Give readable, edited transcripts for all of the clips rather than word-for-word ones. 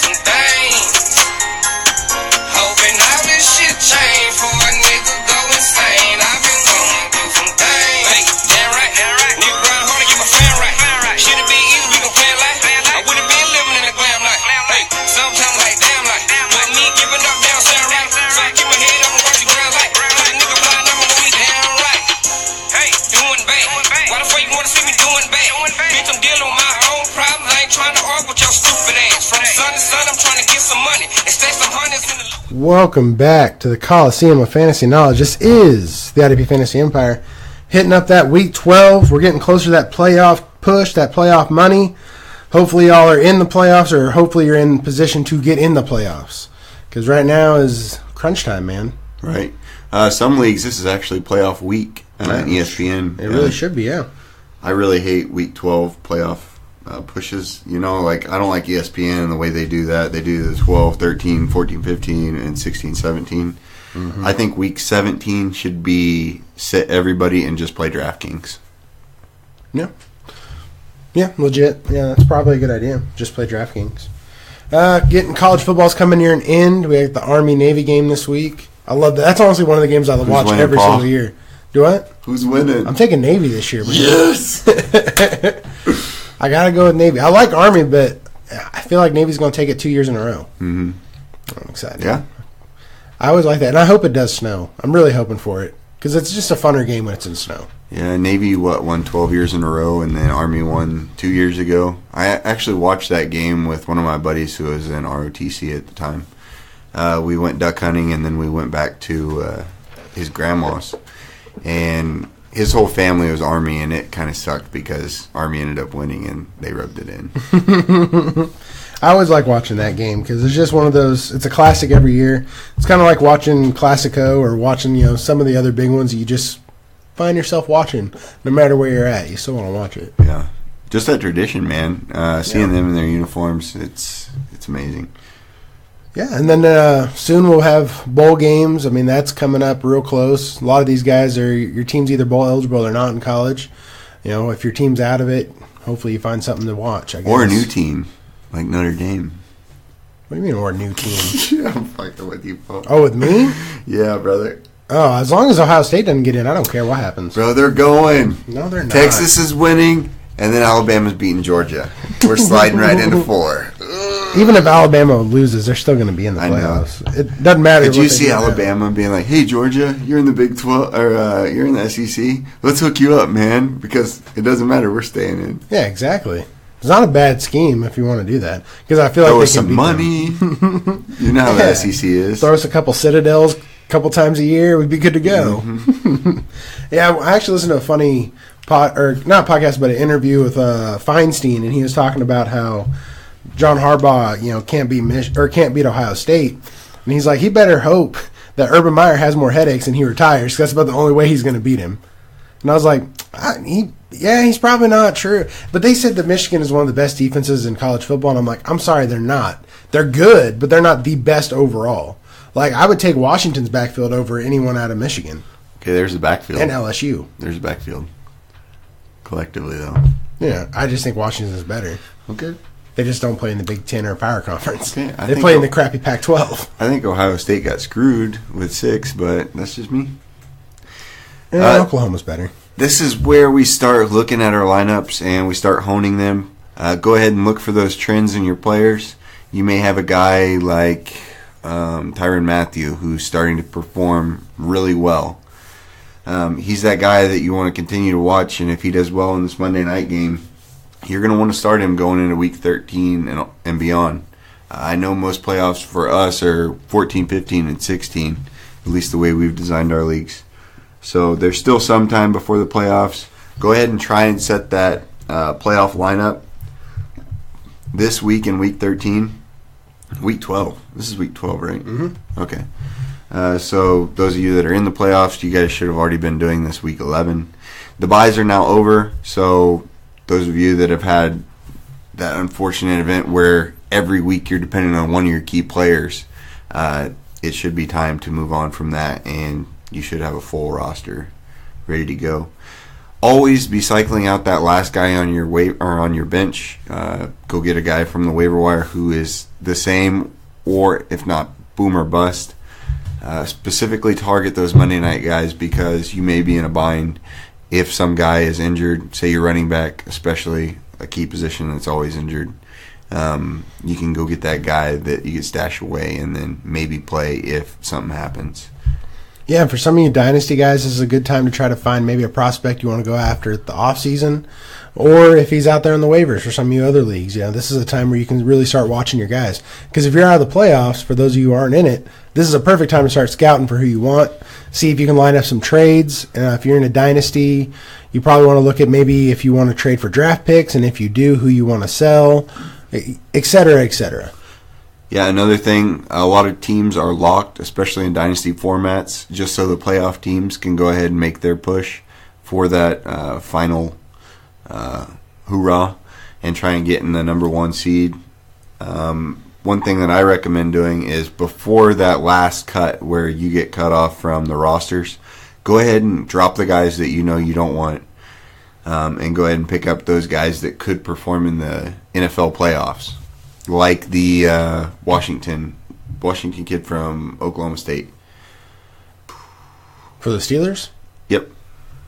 some things. Hoping all this shit change for a nigga go insane. I've been going through some things. Hey, damn right. Nigga grind hard to get my fan right. Shit it be easy, we gon' play it like. I would've been living in the glam life. Hey, sometimes like damn life. But me giving up down sound right. So I keep my head up and work the ground like. Cause a nigga blind number when we down right. Hey, doing bad. Why the fuck you wanna see me doing bad? Bitch, I'm dealing with my own problems. I ain't trying to argue with your stupid ass. From sun to sun, I'm trying to get some money and stay some hundreds in the. Welcome back to the Coliseum of Fantasy Knowledge. This is the IDP Fantasy Empire. Hitting up that week 12. We're getting closer to that playoff push, that playoff money. Hopefully y'all are in the playoffs, or hopefully you're in position to get in the playoffs. Because right now is crunch time, man. Right. Some leagues, this is actually playoff week on ESPN. It really should be, yeah. I really hate week 12 playoff pushes. You know, like, I don't like ESPN and the way they do that. They do the 12, 13, 14, 15, and 16, 17. Mm-hmm. I think week 17 should be sit everybody and just play DraftKings. Yeah. Yeah, legit. Yeah, that's probably a good idea. Just play DraftKings. Getting college football's coming near an end. We have the Army-Navy game this week. I love that. That's honestly one of the games I watch winning, every Paul? single year. Do what? Who's winning? I'm taking Navy this year. Yes! I got to go with Navy. I like Army, but I feel like Navy's going to take it 2 years in a row. Mm-hmm. I'm excited. Yeah. I always like that, and I hope it does snow. I'm really hoping for it, because it's just a funner game when it's in snow. Yeah, Navy, won 12 years in a row, and then Army won 2 years ago. I actually watched that game with one of my buddies who was in ROTC at the time. We went duck hunting, and then we went back to his grandma's. And his whole family was Army, and it kind of sucked because Army ended up winning, and they rubbed it in. I always like watching that game because it's just one of those. It's a classic every year. It's kind of like watching Classico or watching some of the other big ones. You just find yourself watching, no matter where you're at. You still want to watch it. Yeah, just that tradition, man. Seeing them in their uniforms, it's amazing. Yeah, and then soon we'll have bowl games. I mean, that's coming up real close. A lot of these guys are your team's either bowl eligible or not in college. If your team's out of it, hopefully you find something to watch. I guess. Or a new team. Like Notre Dame. What do you mean, or a new team? Yeah, I'm fucking with you, Paul. Oh, with me? Yeah, brother. Oh, as long as Ohio State doesn't get in, I don't care what happens. Bro, they're going. No, they're not. Texas is winning, and then Alabama's beating Georgia. We're sliding right into 4. Even if Alabama loses, they're still going to be in the playoffs. It doesn't matter. Did you see Alabama being like, "Hey, Georgia, you're in the Big 12, or you're in the SEC. Let's hook you up, man, because it doesn't matter. We're staying in." Yeah, exactly. It's not a bad scheme if you want to do that, because I feel like they can some money. You know how the SEC is. Throw us a couple Citadels a couple times a year, we'd be good to go. Mm-hmm. Yeah, I actually listened to a funny not podcast, but an interview with Feinstein, and he was talking about how John Harbaugh, can't beat Ohio State, and he's like, he better hope that Urban Meyer has more headaches and he retires, because that's about the only way he's going to beat him. And I was like, he's probably not true. But they said that Michigan is one of the best defenses in college football, and I'm like, I'm sorry, they're not. They're good, but they're not the best overall. Like, I would take Washington's backfield over anyone out of Michigan. Okay, there's the backfield. And LSU. There's the backfield. Collectively, though. Yeah, I just think Washington's better. Okay. They just don't play in the Big Ten or Power Conference. Okay, they play in the crappy Pac-12. I think Ohio State got screwed with 6, but that's just me. Yeah, Oklahoma's better. This is where we start looking at our lineups and we start honing them. Go ahead and look for those trends in your players. You may have a guy like Tyrann Mathieu who's starting to perform really well. He's that guy that you want to continue to watch, and if he does well in this Monday night game, you're going to want to start him going into Week 13 and beyond. I know most playoffs for us are 14, 15, and 16, at least the way we've designed our leagues. So there's still some time before the playoffs. Go ahead and try and set that playoff lineup this week in Week 13. Week 12. This is Week 12, right? Mm-hmm. Okay. So those of you that are in the playoffs, you guys should have already been doing this Week 11. The buys are now over, so those of you that have had that unfortunate event where every week you're dependent on one of your key players, it should be time to move on from that, and you should have a full roster ready to go. always be cycling out that last guy on your on your bench. Go get a guy from the waiver wire who is the same, or if not, boom or bust. Specifically target those Monday night guys because you may be in a bind if some guy is injured. Say you're running back, especially a key position that's always injured. You can go get that guy that you can stash away and then maybe play if something happens. Yeah, for some of you dynasty guys, this is a good time to try to find maybe a prospect you want to go after at the off season, or if he's out there in the waivers for some of you other leagues. This is a time where you can really start watching your guys. Because if you're out of the playoffs, for those of you who aren't in it, this is a perfect time to start scouting for who you want. See if you can line up some trades. If you're in a dynasty, you probably want to look at maybe if you want to trade for draft picks, and if you do, who you want to sell, et cetera, et cetera. Yeah, another thing, a lot of teams are locked, especially in dynasty formats, just so the playoff teams can go ahead and make their push for that final hoorah and try and get in the number 1 seed. One thing that I recommend doing is before that last cut where you get cut off from the rosters, go ahead and drop the guys that you know you don't want and go ahead and pick up those guys that could perform in the NFL playoffs. Like the Washington kid from Oklahoma State. For the Steelers? Yep.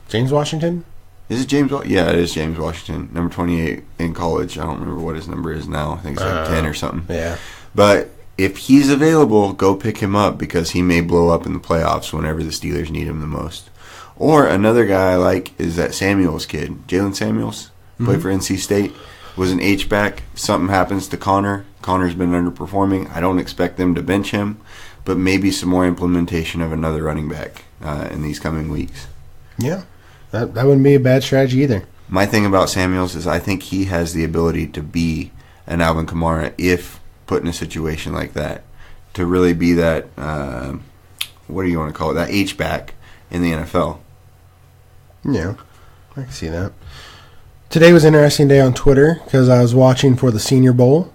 James Washington? Is it James? Yeah, it is James Washington. Number 28 in college. I don't remember what his number is now. I think it's like 10 or something. Yeah. But if he's available, go pick him up because he may blow up in the playoffs whenever the Steelers need him the most. Or another guy I like is that Samuels kid. Jalen Samuels. Played for NC State. Was an H-back. Something happens to Connor. Connor's been underperforming. I don't expect them to bench him, but maybe some more implementation of another running back in these coming weeks. Yeah, that wouldn't be a bad strategy either. My thing about Samuels is I think he has the ability to be an Alvin Kamara if put in a situation like that, to really be that, what do you want to call it, that H-back in the NFL. Yeah, I can see that. Today was an interesting day on Twitter because I was watching for the Senior Bowl.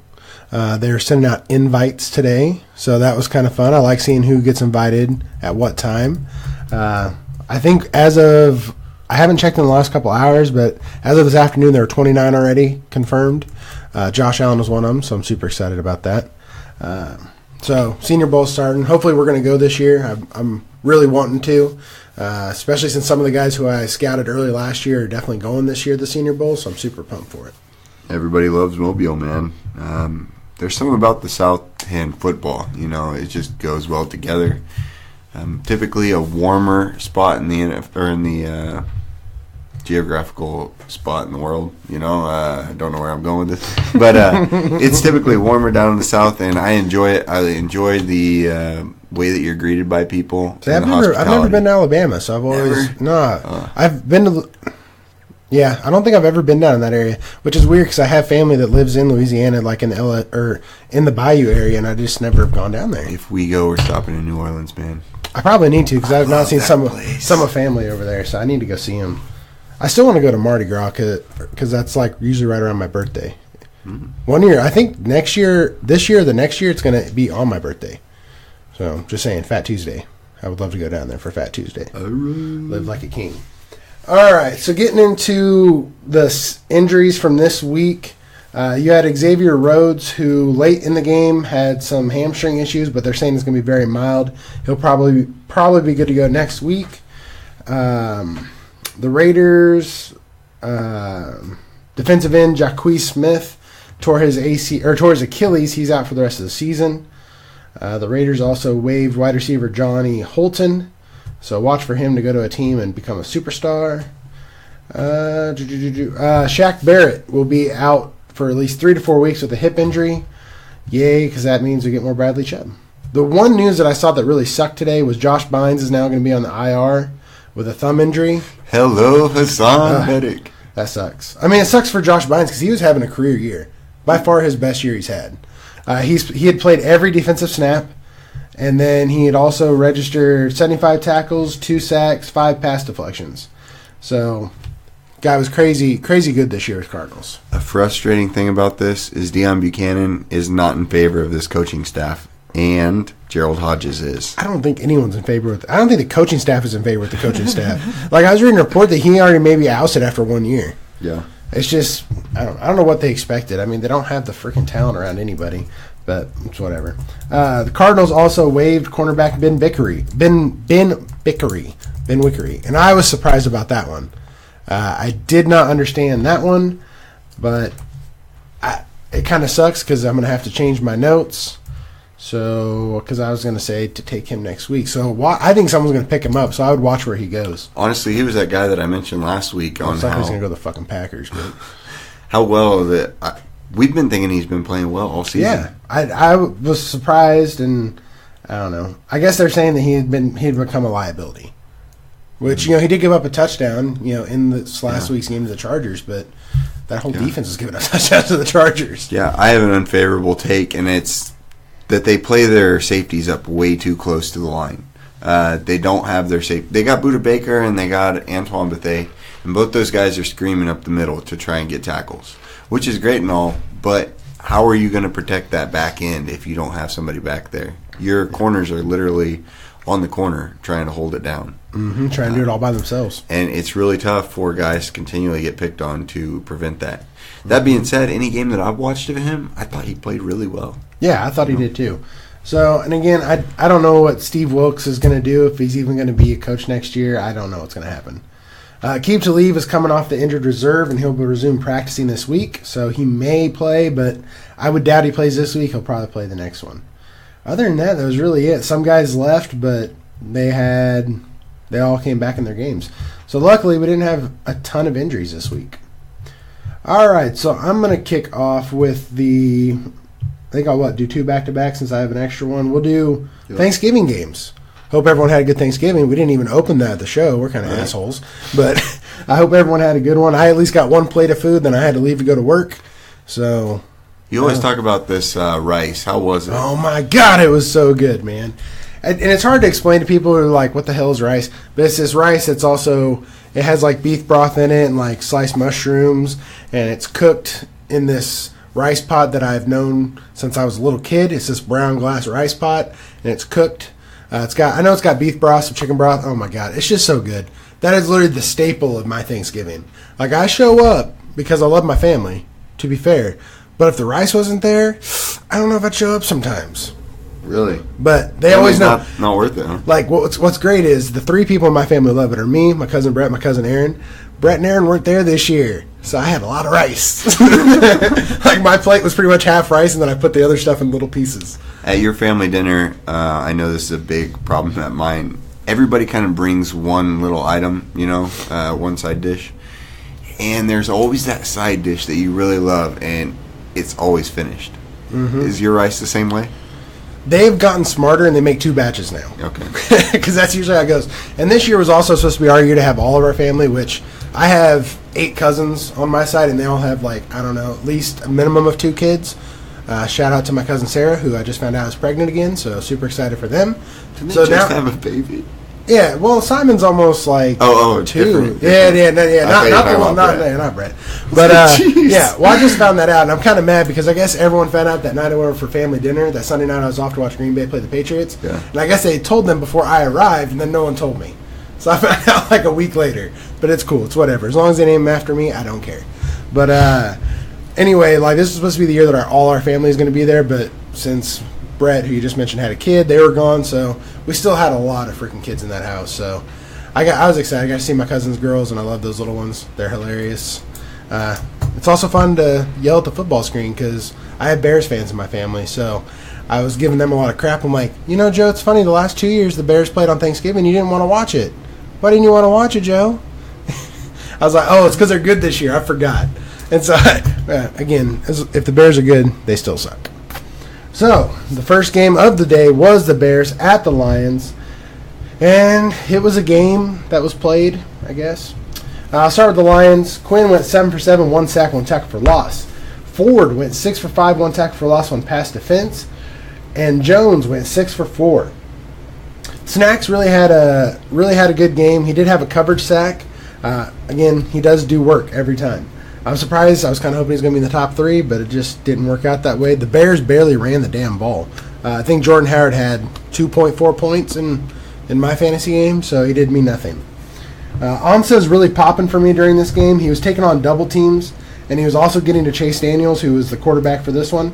They were sending out invites today, so that was kind of fun. I like seeing who gets invited at what time. I think I haven't checked in the last couple hours, but as of this afternoon, there were 29 already confirmed. Josh Allen was one of them, so I'm super excited about that. So Senior Bowl's starting. Hopefully we're going to go this year. I'm really wanting to. Especially since some of the guys who I scouted early last year are definitely going this year, the Senior Bowl, so I'm super pumped for it. Everybody loves Mobile, man. There's something about the South End football, it just goes well together. Typically a warmer spot in the geographical spot in the world, I don't know where I'm going with this, but it's typically warmer down in the South, and I enjoy it. I enjoy the way that you're greeted by people. See, I've never been to Alabama, so I've always I've been to. Yeah, I don't think I've ever been down in that area, which is weird because I have family that lives in Louisiana, like in in the Bayou area, and I just never have gone down there. If we go, we're stopping in New Orleans, man. I probably need to because I've not seen some of family over there, so I need to go see them. I still want to go to Mardi Gras because that's like usually right around my birthday. Mm-hmm. One year, I think the next year, it's going to be on my birthday. So, just saying, Fat Tuesday. I would love to go down there for Fat Tuesday. Live like a king. All right, so getting into the injuries from this week, you had Xavier Rhodes, who late in the game had some hamstring issues, but they're saying it's going to be very mild. He'll probably be good to go next week. The Raiders defensive end Jacquez Smith tore his Achilles. He's out for the rest of the season. The Raiders also waived wide receiver Johnny Holton, so watch for him to go to a team and become a superstar. Shaq Barrett will be out for at least 3 to 4 weeks with a hip injury. Yay, because that means we get more Bradley Chubb. The one news that I saw that really sucked today was Josh Bynes is now going to be on the IR with a thumb injury. Hello, Hassan Medic. That sucks. I mean, it sucks for Josh Bynes because he was having a career year. By far his best year he's had. He had played every defensive snap, and then he had also registered 75 tackles, 2 sacks, 5 pass deflections. So, guy was crazy good this year with Cardinals. A frustrating thing about this is Deion Buchanan is not in favor of this coaching staff. and Gerald Hodges is. I don't think anyone's in favor with. I don't think the coaching staff is in favor with the coaching staff. Like I was reading a report that he already maybe ousted after 1 year. Yeah. It's just I don't know what they expected. I mean, they don't have the freaking talent around anybody, but it's whatever. The Cardinals also waived cornerback Ben Wickery, and I was surprised about that one. I did not understand that one, but it kind of sucks because I'm going to have to change my notes. So, because I was going to say to take him next week. So, I think someone's going to pick him up, so I would watch where he goes. Honestly, he was that guy that I mentioned last week on how he's going to go to the fucking Packers. But how well that we've been thinking he's been playing well all season. Yeah, I was surprised, and I don't know. I guess they're saying that he'd become a liability, which he did give up a touchdown, in this last week's game to the Chargers, but that whole defense is giving up touchdowns to the Chargers. Yeah, I have an unfavorable take, and it's that they play their safeties up way too close to the line. They don't have their safety. They got Buda Baker and they got Antoine Bethea, and both those guys are screaming up the middle to try and get tackles, which is great and all, but how are you going to protect that back end if you don't have somebody back there? Your corners are literally on the corner trying to hold it down. Mm-hmm, trying to do it all by themselves. And it's really tough for guys to continually get picked on to prevent that. That being said, any game that I've watched of him, I thought he played really well. Yeah, I thought he did too. So, and again, I don't know what Steve Wilkes is going to do, if he's even going to be a coach next year. I don't know what's going to happen. Keep to Leave is coming off the injured reserve, and he'll resume practicing this week. So he may play, but I would doubt he plays this week. He'll probably play the next one. Other than that was really it. Some guys left, but they all came back in their games. So luckily, we didn't have a ton of injuries this week. All right, so I'm going to kick off with I think I'll do 2 back-to-back since I have an extra one. We'll do Thanksgiving games. Hope everyone had a good Thanksgiving. We didn't even open that at the show. We're kind of assholes. But I hope everyone had a good one. I at least got one plate of food, then I had to leave to go to work. So you always talk about this rice. How was it? Oh, my God, it was so good, man. And it's hard to explain to people who are like, what the hell is rice? But it's this rice that's also, it has like beef broth in it and like sliced mushrooms, and it's cooked in this rice pot that I've known since I was a little kid. It's this brown glass rice pot, and it's cooked. I know it's got beef broth, some chicken broth. Oh my God, it's just so good. That is literally the staple of my Thanksgiving. Like, I show up because I love my family, to be fair. But if the rice wasn't there, I don't know if I'd show up sometimes. Really? But they always know. Not worth it, huh? Like, what's great is the 3 people in my family who love it are me, my cousin Brett, my cousin Aaron. Brett and Aaron weren't there this year, so I had a lot of rice. Like, my plate was pretty much half rice, and then I put the other stuff in little pieces. At your family dinner, I know this is a big problem at mine. Everybody kind of brings one little item, one side dish. And there's always that side dish that you really love, and it's always finished. Mm-hmm. Is your rice the same way? They've gotten smarter, and they make 2 batches now. Okay. Because that's usually how it goes. And this year was also supposed to be our year to have all of our family, which I have 8 cousins on my side, and they all have, at least a minimum of 2 kids. Shout out to my cousin Sarah, who I just found out is pregnant again, so super excited for them. Didn't they just have a baby? Yeah, well, Simon's almost like 2. Different. Not Brett. But yeah, well, I just found that out, and I'm kind of mad because I guess everyone found out that night I went for family dinner. That Sunday night I was off to watch Green Bay play the Patriots, and I guess they told them before I arrived, and then no one told me. So I found out like a week later. But it's cool. It's whatever. As long as they name him after me, I don't care. But anyway, this is supposed to be the year that all our family is going to be there, but since Brett, who you just mentioned, had a kid, they were gone, so we still had a lot of freaking kids in that house. So I was excited. I got to see my cousin's girls, and I love those little ones. They're hilarious. It's also fun to yell at the football screen because I have Bears fans in my family, so I was giving them a lot of crap. I'm like, Joe, it's funny, the last 2 years the Bears played on Thanksgiving, you didn't want to watch it. Why didn't you want to watch it, Joe? I was like, oh, it's because they're good this year. I forgot. And so, again, if the Bears are good, they still suck. So, the first game of the day was the Bears at the Lions. And it was a game that was played, I guess. I'll start with the Lions. Quinn went 7 for 7, 1 sack, 1 tackle for loss. Ford went 6 for 5, 1 tackle for loss, 1 pass defense. And Jones went 6 for 4. Snacks really had a good game. He did have a coverage sack. Again, he does do work every time. I'm surprised. I was kind of hoping he was going to be in the top 3, but it just didn't work out that way. The Bears barely ran the damn ball. I think Jordan Howard had 2.4 points in my fantasy game, so he did me nothing. Ansa's really popping for me during this game. He was taking on double teams, and he was also getting to Chase Daniels, who was the quarterback for this one.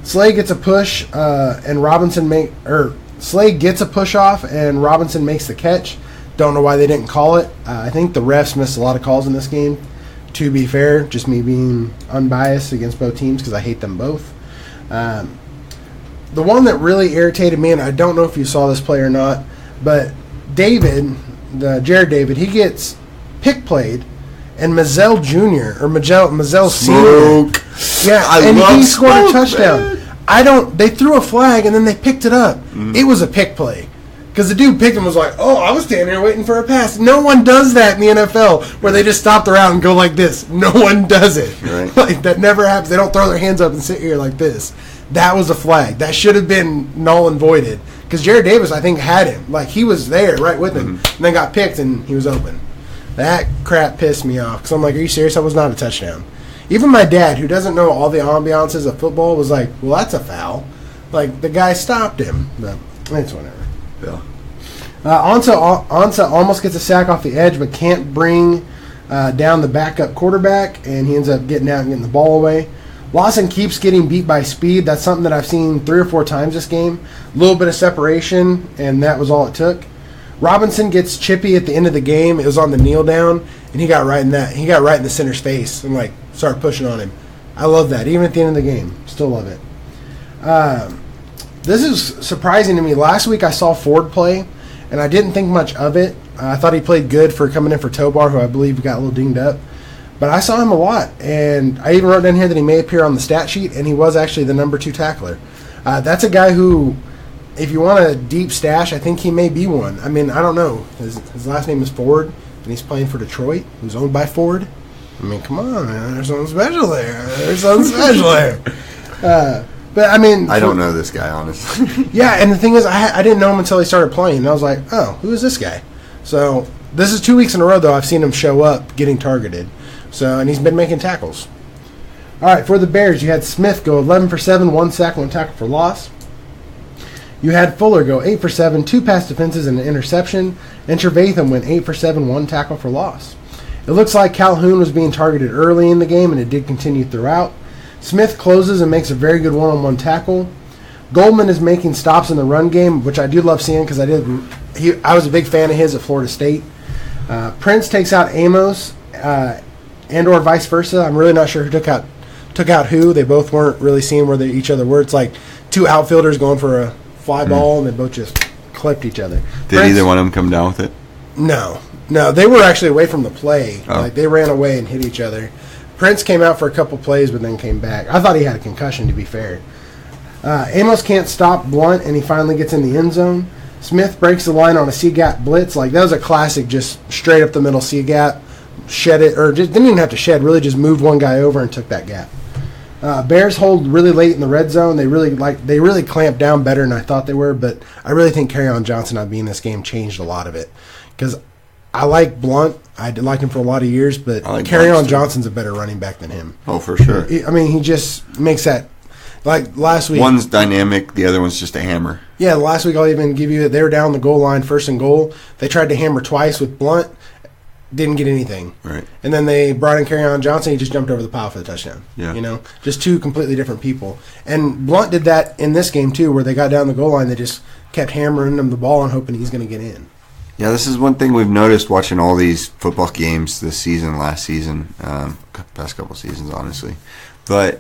Slay gets a push, and Slay gets a push off, and Robinson makes the catch. Don't know why they didn't call it. I think the refs missed a lot of calls in this game. To be fair, just me being unbiased against both teams because I hate them both. The one that really irritated me, and I don't know if you saw this play or not, but Jared David, he gets pick played, and Mazzell Jr. or Mazzell Sr. He scored a touchdown. Man. They threw a flag and then they picked it up. It was a pick play. Because the dude picked him was like, oh, I was standing here waiting for a pass. No one does that in the NFL where they just stop the route and go like this. No one does it. Right. Like, that never happens. They don't throw their hands up and sit here like this. That was a flag. That should have been null and voided. Because Jared Davis, I think, had him. Like, he was there right with him. And then got picked and he was open. That crap pissed me off. Because I'm like, are you serious? That was not a touchdown. Even my dad, who doesn't know all the ambiances of football, was like, well, that's a foul. Like, the guy stopped him. But it's whatever. Yeah. Ansa almost gets a sack off the edge, but can't bring down the backup quarterback, and he ends up getting out and getting the ball away. Lawson keeps getting beat by speed. That's something that I've seen 3 or 4 times this game. A little bit of separation, and that was all it took. Robinson gets chippy at the end of the game. It was on the kneel down, and he got right in the center's face and started pushing on him. I love that, even at the end of the game. Still love it. This is surprising to me. Last week I saw Ford play, and I didn't think much of it. I thought he played good for coming in for Tobar, who I believe got a little dinged up. But I saw him a lot, and I even wrote down here that he may appear on the stat sheet, and he was actually the number 2 tackler. That's a guy who, if you want a deep stash, I think he may be one. I mean, I don't know. His last name is Ford, and he's playing for Detroit, who's owned by Ford. I mean, come on, man. There's something special there. But, I mean... I don't know this guy, honestly. Yeah, and the thing is, I didn't know him until he started playing. And I was like, oh, who is this guy? So, this is 2 weeks in a row, though, I've seen him show up getting targeted. So, and he's been making tackles. All right, for the Bears, you had Smith go 11 for 7, 1 sack, 1 tackle for loss. You had Fuller go 8 for 7, 2 pass defenses, and an interception. And Trevathan went 8 for 7, 1 tackle for loss. It looks like Calhoun was being targeted early in the game, and it did continue throughout. Smith closes and makes a very good one-on-one tackle. Goldman is making stops in the run game, which I do love seeing because I was a big fan of his at Florida State. Prince takes out Amos, and or vice versa. I'm really not sure who took out who. They both weren't really seeing where each other were. It's like 2 outfielders going for a fly ball, and they both just clipped each other. Did either one of them come down with it? No, they were actually away from the play. Oh. Like, they ran away and hit each other. Prince came out for a couple plays, but then came back. I thought he had a concussion, to be fair. Amos can't stop Blunt, and he finally gets in the end zone. Smith breaks the line on a C-gap blitz. Like, that was a classic, just straight up the middle C-gap. Shed it, or just didn't even have to shed, really just moved one guy over and took that gap. Bears hold really late in the red zone. They really clamped down better than I thought they were, but I really think Kerryon Johnson not being in this game changed a lot of it. Because I like Blunt. I did like him for a lot of years, but Kerryon Johnson's a better running back than him. Oh, for sure. I mean, he just makes that, like last week. One's dynamic, the other one's just a hammer. Yeah, last week I'll even give you, they were down the goal line, 1st and goal. They tried to hammer twice with Blunt. Didn't get anything. Right. And then they brought in Kerryon Johnson. He just jumped over the pile for the touchdown. Yeah. You know, just 2 completely different people. And Blunt did that in this game, too, where they got down the goal line. They just kept hammering him the ball and hoping he's going to get in. Yeah, this is one thing we've noticed watching all these football games this season, last season, past couple seasons, honestly. But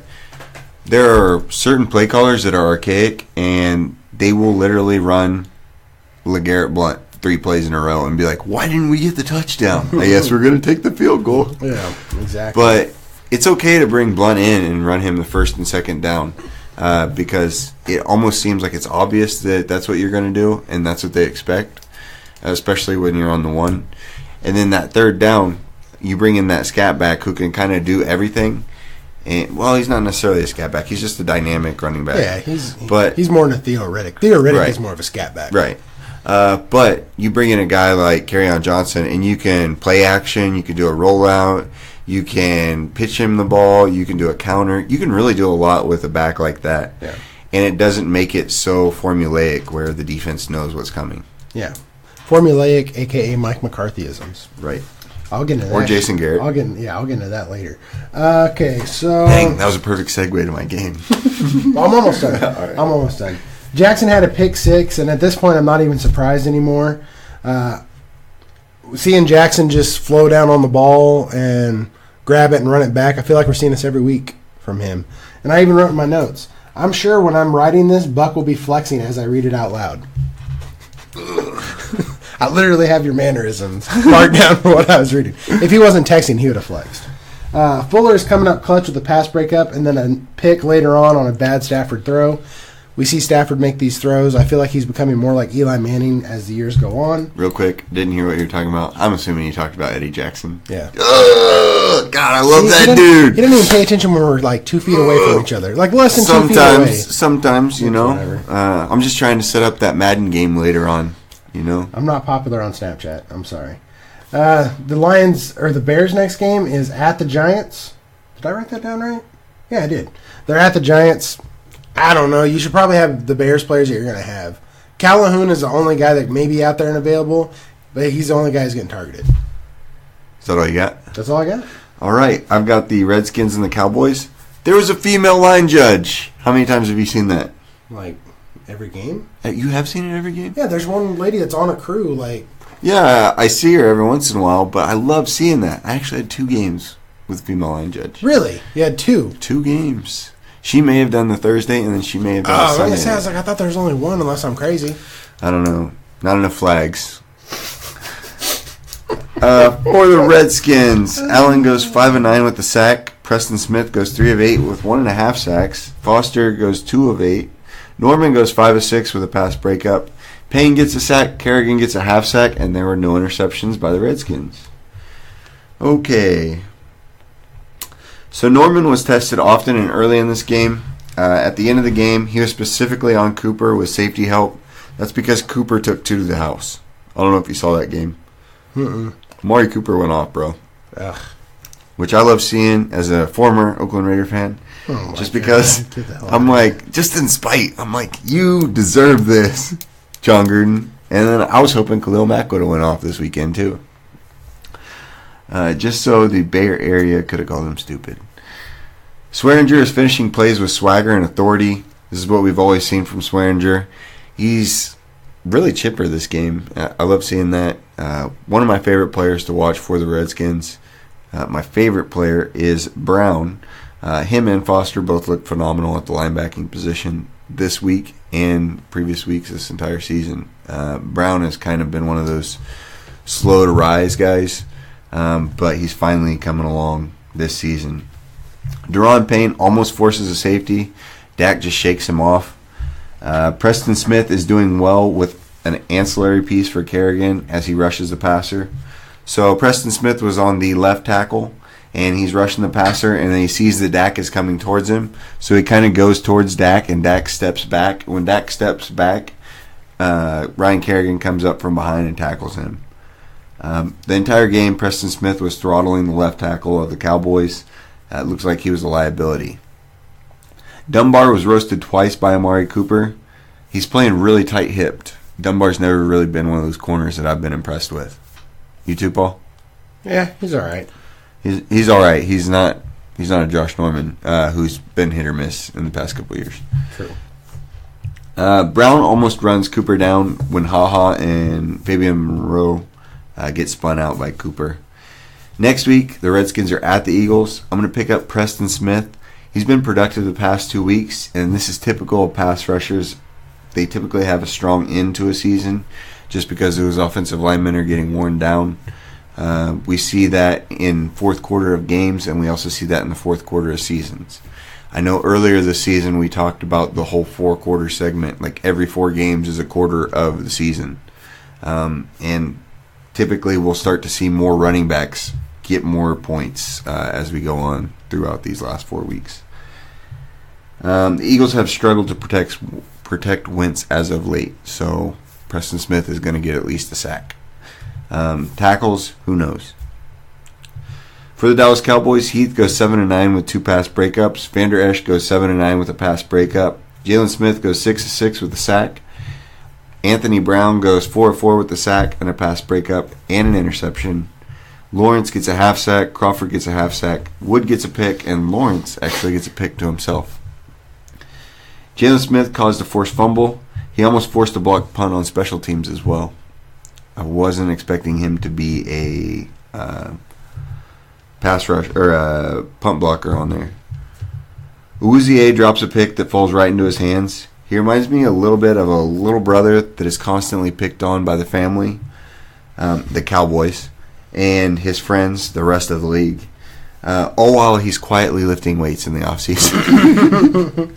there are certain play callers that are archaic, and they will literally run LeGarrette Blunt 3 plays in a row and be like, why didn't we get the touchdown? I guess we're going to take the field goal. Yeah, exactly. But it's okay to bring Blunt in and run him the 1st and 2nd down because it almost seems like it's obvious that that's what you're going to do and that's what they expect, especially when you're on the 1. And then that 3rd down, you bring in that scat back who can kind of do everything. And, well, he's not necessarily a scat back. He's just a dynamic running back. Yeah, he's more than a Theo Riddick. Theo Riddick right. is more of a scat back. Right. But you bring in a guy like Kerryon Johnson, and you can play action, you can do a rollout, you can pitch him the ball, you can do a counter. You can really do a lot with a back like that. Yeah. and it doesn't make it so formulaic where the defense knows what's coming. Yeah. Formulaic, a.k.a. Mike McCarthyisms. Right. I'll get into that. Or Jason Garrett. I'll get into that later. Okay, so... Dang, that was a perfect segue to my game. I'm almost done. Right. I'm almost done. Jackson had a pick six, and at this point, I'm not even surprised anymore. Seeing Jackson just flow down on the ball and grab it and run it back, I feel like we're seeing this every week from him. And I even wrote in my notes, I'm sure when I'm writing this, Buck will be flexing as I read it out loud. I literally have your mannerisms marked down for what I was reading. If he wasn't texting, he would have flexed. Fuller is coming up clutch with a pass breakup and then a pick later on a bad Stafford throw. We see Stafford make these throws. I feel like he's becoming more like Eli Manning as the years go on. Real quick, didn't hear what you were talking about. I'm assuming you talked about Eddie Jackson. Yeah. God, I love that dude. He didn't even pay attention when we were like 2 feet away from each other. Like less than 2 feet away. Sometimes, you know. I'm just trying to set up that Madden game later on, you know. I'm not popular on Snapchat. I'm sorry. The Bears' next game is at the Giants. Did I write that down right? Yeah, I did. They're at the Giants. I don't know. You should probably have the Bears players that you're going to have. Calhoun is the only guy that may be out there and available, but he's the only guy who's getting targeted. Is that all you got? That's all I got. All right. I've got the Redskins and the Cowboys. There was a female line judge. How many times have you seen that? Like, every game? You have seen it every game? Yeah, there's one lady that's on a crew, like... Yeah, I see her every once in a while, but I love seeing that. I actually had 2 games with female line judge. Really? You had 2? 2 games. She may have done the Thursday, and then she may have done the Sunday. I was like, I thought there was only 1, unless I'm crazy. I don't know. Not enough flags. For the Redskins, Allen goes 5-9 with the sack. Preston Smith goes 3 of 8 with 1.5 sacks. Foster goes 2 of 8. Norman goes 5 of 6 with a pass breakup. Payne gets a sack. Kerrigan gets a half sack, and there were no interceptions by the Redskins. Okay. So Norman was tested often and early in this game. At the end of the game, he was specifically on Cooper with safety help. That's because Cooper took 2 to the house. I don't know if you saw that game. Amari Cooper went off, bro. Ugh. Which I love seeing as a former Oakland Raider fan. Just because I'm like, just in spite, I'm like, you deserve this, John Gruden. And then I was hoping Khalil Mack would have went off this weekend too. Just so the Bay Area could have called him stupid. Swearinger is finishing plays with swagger and authority. This is what we've always seen from Swearinger. He's really chipper this game. I love seeing that. One of my favorite players to watch for the Redskins. My favorite player is Brown. Him and Foster both look phenomenal at the linebacking position this week and previous weeks this entire season. Brown has kind of been one of those slow to rise guys, but he's finally coming along this season. Deron Payne almost forces a safety. Dak just shakes him off. Preston Smith is doing well with an ancillary piece for Kerrigan as he rushes the passer. So Preston Smith was on the left tackle, and he's rushing the passer, and then he sees that Dak is coming towards him. So he kind of goes towards Dak, and Dak steps back. When Dak steps back, Ryan Kerrigan comes up from behind and tackles him. The entire game, Preston Smith was throttling the left tackle of the Cowboys. It looks like he was a liability. Dunbar was roasted twice by Amari Cooper. He's playing really tight-hipped. Dunbar's never really been one of those corners that I've been impressed with. You too, Paul? Yeah, he's all right. He's all right. He's not a Josh Norman who's been hit or miss in the past couple of years. True. Brown almost runs Cooper down when HaHa and Fabian Monroe get spun out by Cooper. Next week, the Redskins are at the Eagles. I'm going to pick up Preston Smith. He's been productive the past 2 weeks, and this is typical of pass rushers. They typically have a strong end to a season just because those offensive linemen are getting worn down. We see that in fourth quarter of games, and we also see that in the fourth quarter of seasons. I know earlier this season we talked about the whole 4-quarter segment, like every 4 games is a quarter of the season. And typically we'll start to see more running backs get more points as we go on throughout these last 4 weeks. The Eagles have struggled to protect Wentz as of late, so Preston Smith is going to get at least a sack. Tackles, who knows? For the Dallas Cowboys, Heath goes 7-9 with 2 pass breakups. Vander Esch goes 7-9 with a pass breakup. Jalen Smith goes 6-6 with the sack. Anthony Brown goes 4-4 with the sack and a pass breakup and an interception. Lawrence gets a half sack. Crawford gets a half sack. Wood gets a pick, and Lawrence actually gets a pick to himself. Jalen Smith caused a forced fumble. He almost forced a blocked punt on special teams as well. I wasn't expecting him to be a pass rush or a punt blocker on there. Uzier drops a pick that falls right into his hands. He reminds me a little bit of a little brother that is constantly picked on by the family, the Cowboys, and his friends, the rest of the league, all while he's quietly lifting weights in the offseason.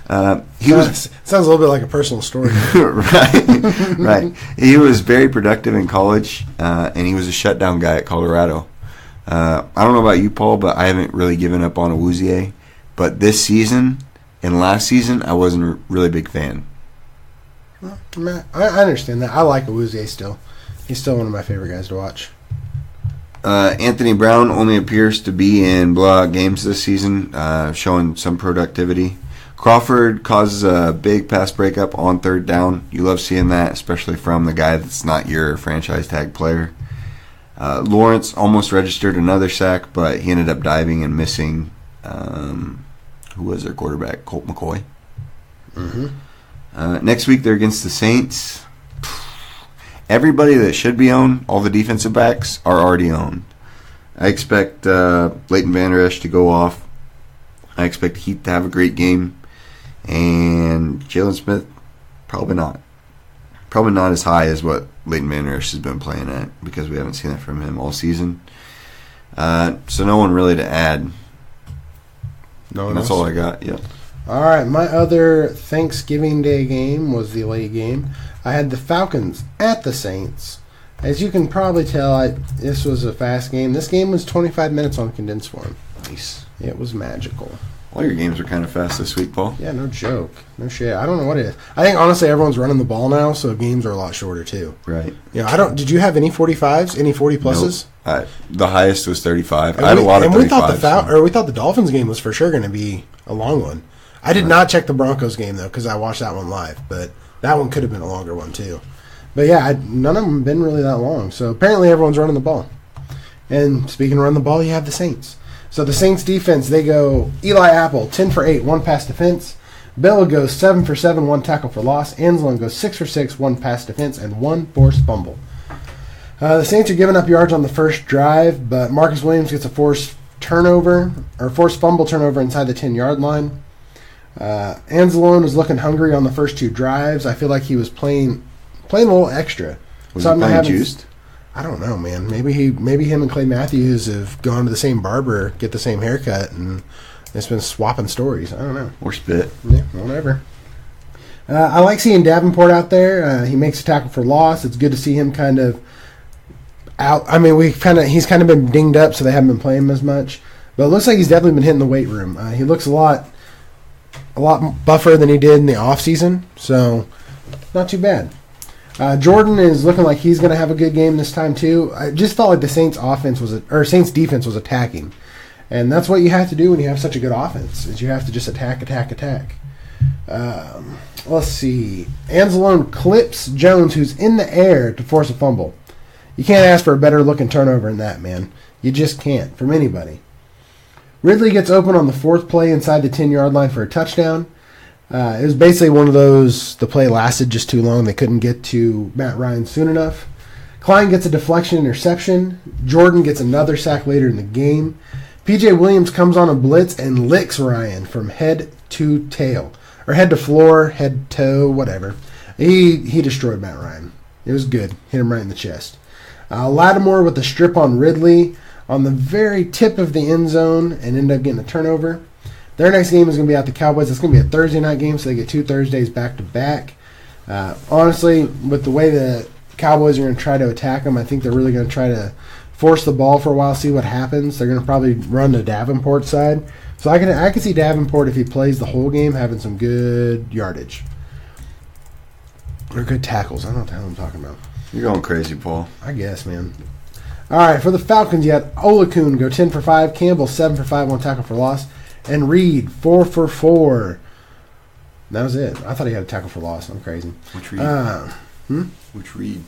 Sounds a little bit like a personal story. Right. He was very productive in college, and he was a shutdown guy at Colorado. I don't know about you, Paul, but I haven't really given up on Awuzie. But this season and last season, I wasn't a really big fan. Well, I understand that. I like Awuzie still. He's still one of my favorite guys to watch. Anthony Brown only appears to be in blowout games this season, showing some productivity. Crawford causes a big pass breakup on third down. You love seeing that, especially from the guy that's not your franchise tag player. Lawrence almost registered another sack, but he ended up diving and missing. Who was their quarterback? Colt McCoy. Mm-hmm. Next week they're against the Saints. Everybody that should be owned, all the defensive backs, are already owned. I expect Leighton Vander Esch to go off. I expect Heath to have a great game. And Jalen Smith, probably not. Probably not as high as what Leighton Vander Esch has been playing at, because we haven't seen that from him all season. So no one really to add. No, that's all I got. Yeah. All right, my other Thanksgiving Day game was the late game. I had the Falcons at the Saints. As you can probably tell, this was a fast game. This game was 25 minutes on condensed form. Nice. It was magical. All your games are kind of fast this week, Paul. Yeah, no joke. No shit. I don't know what it is. I think, honestly, everyone's running the ball now, so games are a lot shorter, too. Right. Did you have any 45s? Any 40 pluses? Nope. The highest was 35. I had a lot of 35s. We thought the Dolphins game was for sure going to be a long one. I did not check the Broncos game, though, because I watched that one live. But that one could have been a longer one, too. But, yeah, none of them have been really that long. So, apparently, everyone's running the ball. And speaking of running the ball, you have the Saints. So, the Saints defense, they go Eli Apple, 10 for 8, 1 pass defense. Bella goes 7 for 7, 1 tackle for loss. Anzalone goes 6 for 6, 1 pass defense, and 1 forced fumble. The Saints are giving up yards on the first drive, but Marcus Williams gets a forced fumble turnover inside the 10-yard line. Anzalone was looking hungry on the first two drives. I feel like he was playing a little extra. Was he playing juiced? I don't know, man. Maybe him and Clay Matthews have gone to the same barber, get the same haircut, and it's been swapping stories. I don't know. Or spit. Yeah, whatever. I like seeing Davenport out there. He makes a tackle for loss. It's good to see him kind of out. I mean, he's kind of been dinged up, so they haven't been playing him as much. But it looks like he's definitely been hitting the weight room. He looks a lot buffer than he did in the off season, so not too bad. Jordan is looking like he's going to have a good game this time too. I just felt like the Saints Saints defense was attacking, and that's what you have to do when you have such a good offense. Is you have to just attack. Let's see. Anzalone clips Jones, who's in the air, to force a fumble. You can't ask for a better looking turnover than that, man. You just can't from anybody. Ridley gets open on the fourth play inside the 10-yard line for a touchdown. It was basically one of those, the play lasted just too long. They couldn't get to Matt Ryan soon enough. Klein gets a deflection interception. Jordan gets another sack later in the game. P.J. Williams comes on a blitz and licks Ryan from head to tail. Or head to floor, head toe, whatever. He destroyed Matt Ryan. It was good. Hit him right in the chest. Lattimore with a strip on Ridley on the very tip of the end zone and ended up getting a turnover. Their next game is going to be at the Cowboys. It's going to be a Thursday night game, so they get 2 Thursdays back-to-back. Honestly, with the way the Cowboys are going to try to attack them, I think they're really going to try to force the ball for a while, see what happens. They're going to probably run the Davenport side. So I can see Davenport, if he plays the whole game, having some good yardage. Or good tackles. I don't know what the hell I'm talking about. You're going crazy, Paul. I guess, man. All right, for the Falcons, you had Olakun go 10 for 5, Campbell 7 for 5, 1 tackle for loss, and Reed 4 for 4. That was it. I thought he had a tackle for loss. I'm crazy. Which read? Which read?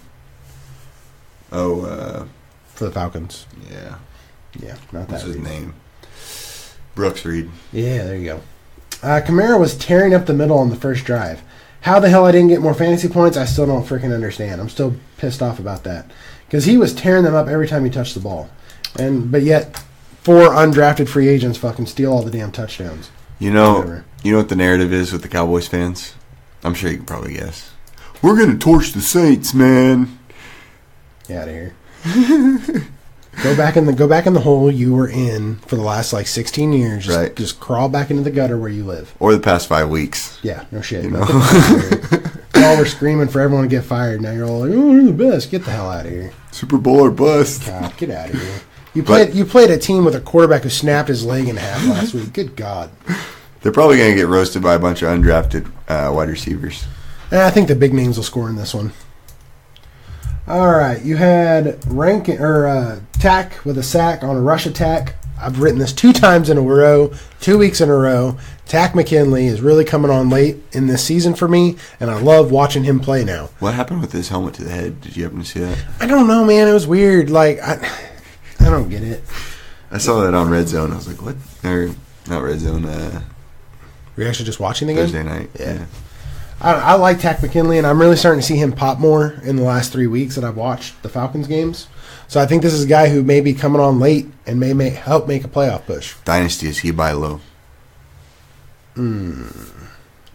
Oh, for the Falcons. Yeah. Yeah, not What's that his Reed. name? Brooks Reed. Yeah, there you go. Kamara was tearing up the middle on the first drive. How the hell I didn't get more fantasy points, I still don't freaking understand. I'm still pissed off about that. Because he was tearing them up every time he touched the ball. But yet, 4 undrafted free agents fucking steal all the damn touchdowns. You know what the narrative is with the Cowboys fans? I'm sure you can probably guess. We're going to torch the Saints, man. Get out of here. Go back in the hole you were in for the last 16 years. Just crawl back into the gutter where you live. Or the past 5 weeks. Yeah, no shit. You know? Y'all were screaming for everyone to get fired. Now you're all like, "Oh, you're the best. Get the hell out of here." Super Bowl or bust. God, get out of here. You played a team with a quarterback who snapped his leg in half last week. Good God. They're probably going to get roasted by a bunch of undrafted wide receivers. And I think the big names will score in this one. All right, you had Tack with a sack on a rush attack. I've written this 2 times in a row, 2 weeks in a row. Tack McKinley is really coming on late in this season for me, and I love watching him play now. What happened with his helmet to the head? Did you happen to see that? I don't know, man. It was weird. I don't get it. I saw that on Red Zone. I was like, what? Or not Red Zone. Were you actually just watching the game? Thursday night. Yeah. I like Tack McKinley, and I'm really starting to see him pop more in the last 3 weeks that I've watched the Falcons games. So I think this is a guy who may be coming on late and may help make a playoff push. Dynasty, is he buy low? Do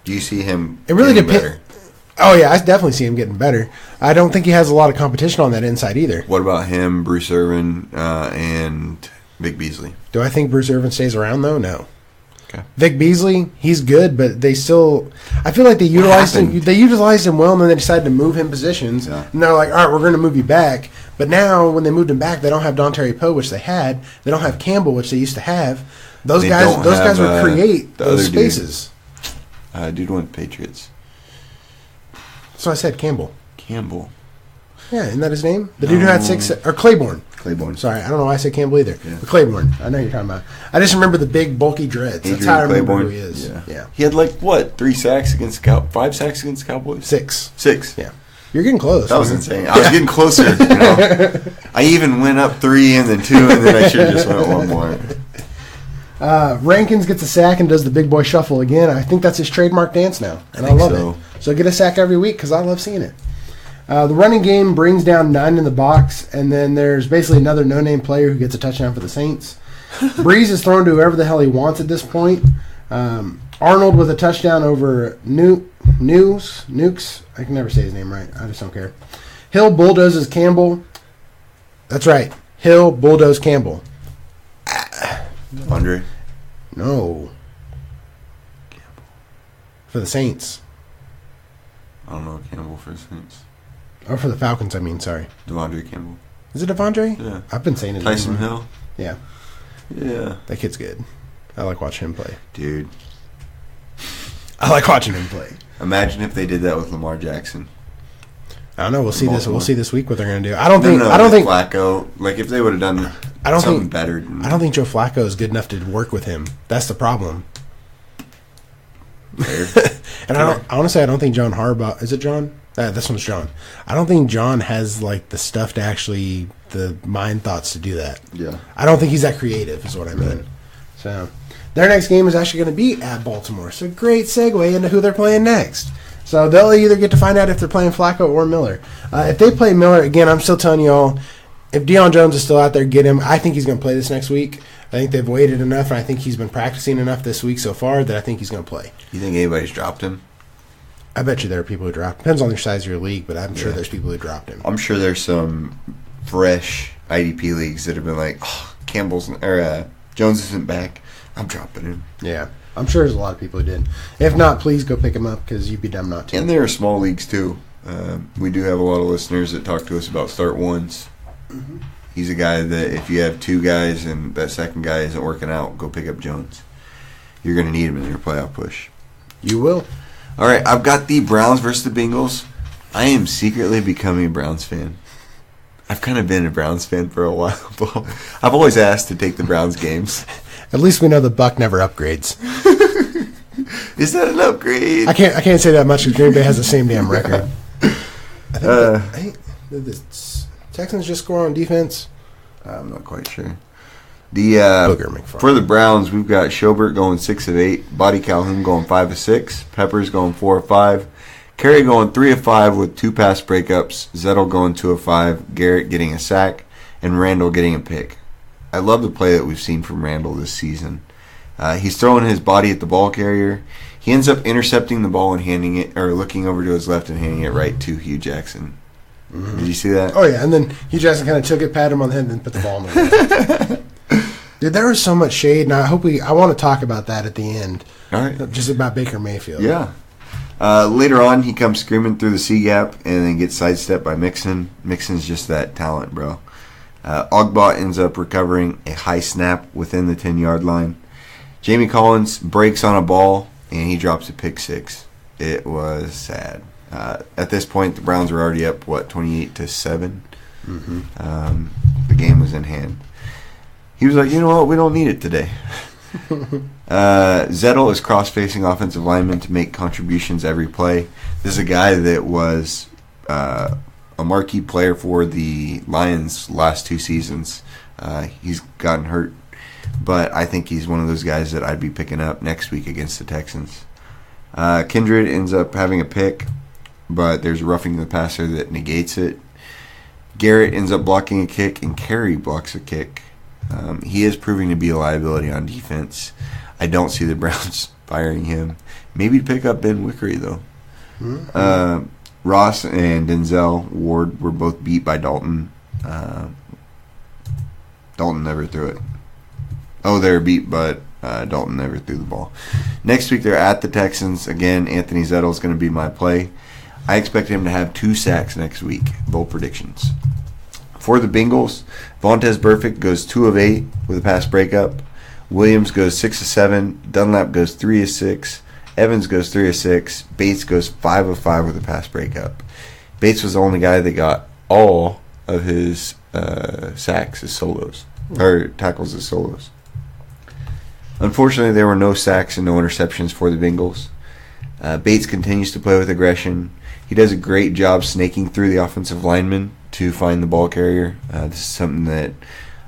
you see him It really getting depends. better? Oh, yeah, I definitely see him getting better. I don't think he has a lot of competition on that inside either. What about him, Bruce Irvin, and Vic Beasley? Do I think Bruce Irvin stays around, though? No. Okay. Vic Beasley, he's good, but they still... I feel like they utilized him well, and then they decided to move him positions. Yeah. And they're like, all right, we're going to move you back. But now, when they moved him back, they don't have Dontari Poe, which they had. They don't have Campbell, which they used to have. Those guys would create those spaces. Dude went Patriots. So I said Campbell. Campbell. Yeah, isn't that his name? The dude who had 6... Or Claiborne. Claiborne. Sorry, I don't know why I said Campbell either. Yeah. But Claiborne. I know who you're talking about. I just remember the big, bulky dreads. That's how I remember who he is. Yeah. He had 5 sacks against the Cowboys? 6. 6. Yeah. You're getting close. That was insane. I was getting closer. I even went up 3 and then 2, and then I should have just went 1 more. Rankins gets a sack and does the big boy shuffle again. I think that's his trademark dance now, and I love it. So get a sack every week because I love seeing it. The running game brings down 9 in the box, and then there's basically another no-name player who gets a touchdown for the Saints. Breeze is thrown to whoever the hell he wants at this point. Arnold with a touchdown over Nukes. I can never say his name right. I just don't care. Hill bulldozes Campbell. That's right. Hill bulldoze Campbell. Andre? No. Campbell. For the Saints. I don't know Campbell for the Saints. Or for the Falcons, I mean, sorry. Devondre Campbell. Is it Devondre? Yeah. I've been saying it. Tyson Hill? Yeah. Yeah. That kid's good. I like watching him play. Dude. I like watching him play. Imagine if they did that with Lamar Jackson. I don't know. We'll see this. We'll see this week what they're going to do. I don't think Flacco. Like if they would have done something better. I don't think Joe Flacco is good enough to work with him. That's the problem. And honestly, I don't think John Harbaugh. Is it John? This one's John. I don't think John has the stuff to actually the mind thoughts to do that. Yeah. I don't think he's that creative. Is what I mean. Right. So their next game is actually going to be at Baltimore. So great segue into who they're playing next. So they'll either get to find out if they're playing Flacco or Miller. If they play Miller, again, I'm still telling you all, if Deion Jones is still out there, get him. I think he's going to play this next week. I think they've waited enough, and I think he's been practicing enough this week so far that I think he's going to play. You think anybody's dropped him? I bet you there are people who dropped him. Depends on the size of your league, but I'm sure there's people who dropped him. I'm sure there's some fresh IDP leagues that have been like, Jones isn't back. I'm dropping him. Yeah. I'm sure there's a lot of people who did. If not, please go pick him up because you'd be dumb not to. And there are small leagues too. We do have a lot of listeners that talk to us about start ones. Mm-hmm. He's a guy that if you have 2 guys and that second guy isn't working out, go pick up Jones. You're going to need him in your playoff push. You will. All right, I've got the Browns versus the Bengals. I am secretly becoming a Browns fan. I've kind of been a Browns fan for a while. I've always asked to take the Browns games. At least we know the buck never upgrades. Is that an upgrade? I can't say that much because Green Bay has the same damn record. I think did the Texans just score on defense? I'm not quite sure. For the Browns, we've got Schobert going 6 of 8, Buddy Calhoun going 5 of 6, Peppers going 4 of 5, Carey going 3 of 5 with 2 pass breakups, Zettel going 2 of 5, Garrett getting a sack, and Randall getting a pick. I love the play that we've seen from Randall this season. He's throwing his body at the ball carrier. He ends up intercepting the ball and handing it, or looking over to his left and handing it right to Hugh Jackson. Mm-hmm. Did you see that? Oh yeah, and then Hugh Jackson kind of took it, patted him on the head, and then put the ball in the way. Dude, there was so much shade, and I want to talk about that at the end. All right. Just about Baker Mayfield. Yeah. Later on, he comes screaming through the C-gap and then gets sidestepped by Mixon. Mixon's just that talent, bro. Ogba ends up recovering a high snap within the 10-yard line. Jamie Collins breaks on a ball, and he drops a pick six. It was sad. At this point, the Browns were already up, 28-7? Mm-hmm. The game was in hand. He was like, you know what, we don't need it today. Zettel is cross-facing offensive lineman to make contributions every play. This is a guy that was a marquee player for the Lions last 2 seasons. He's gotten hurt, but I think he's one of those guys that I'd be picking up next week against the Texans. Kindred ends up having a pick, but there's roughing the passer that negates it. Garrett ends up blocking a kick, and Carey blocks a kick. He is proving to be a liability on defense. I don't see the Browns firing him. Maybe pick up Ben Wickery, though. Mm-hmm. Ross and Denzel Ward were both beat by Dalton. Dalton never threw it. Oh, they were beat, but Dalton never threw the ball. Next week, they're at the Texans. Again, Anthony Zettel is going to be my play. I expect him to have 2 sacks next week. Bold predictions. For the Bengals, Vontaze Burfict goes 2 of 8 with a pass breakup. Williams goes 6 of 7. Dunlap goes 3 of 6. Evans goes 3 of 6. Bates goes 5 of 5 with a pass breakup. Bates was the only guy that got all of his sacks as solos, or tackles as solos. Unfortunately, there were no sacks and no interceptions for the Bengals. Bates continues to play with aggression. He does a great job snaking through the offensive lineman to find the ball carrier. This is something that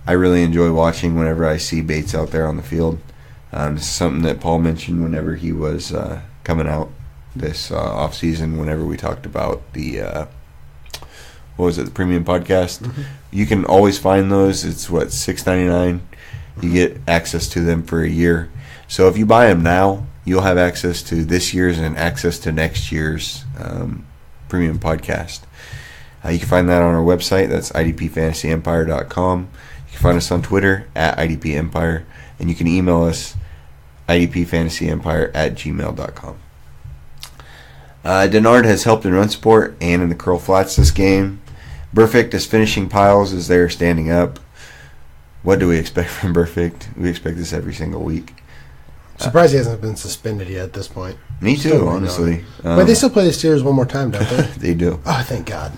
I really enjoy watching whenever I see Bates out there on the field. This is something that Paul mentioned whenever he was coming out this offseason, whenever we talked about the the premium podcast. Mm-hmm. You can always find those. It's $6.99. You get access to them for a year. So if you buy them now, you'll have access to this year's and access to next year's premium podcast. You can find that on our website. That's idpfantasyempire.com. You can find us on Twitter at idpempire, and you can email us idpfantasyempire@gmail.com. Denard has helped in run support and in the curl flats this game. Burfict is finishing piles as they're standing up. What do we expect from Burfict? We expect this every single week. Surprised he hasn't been suspended yet at this point. Me too, honestly. But they still play the Steelers one more time, don't they? They do. Oh, thank God.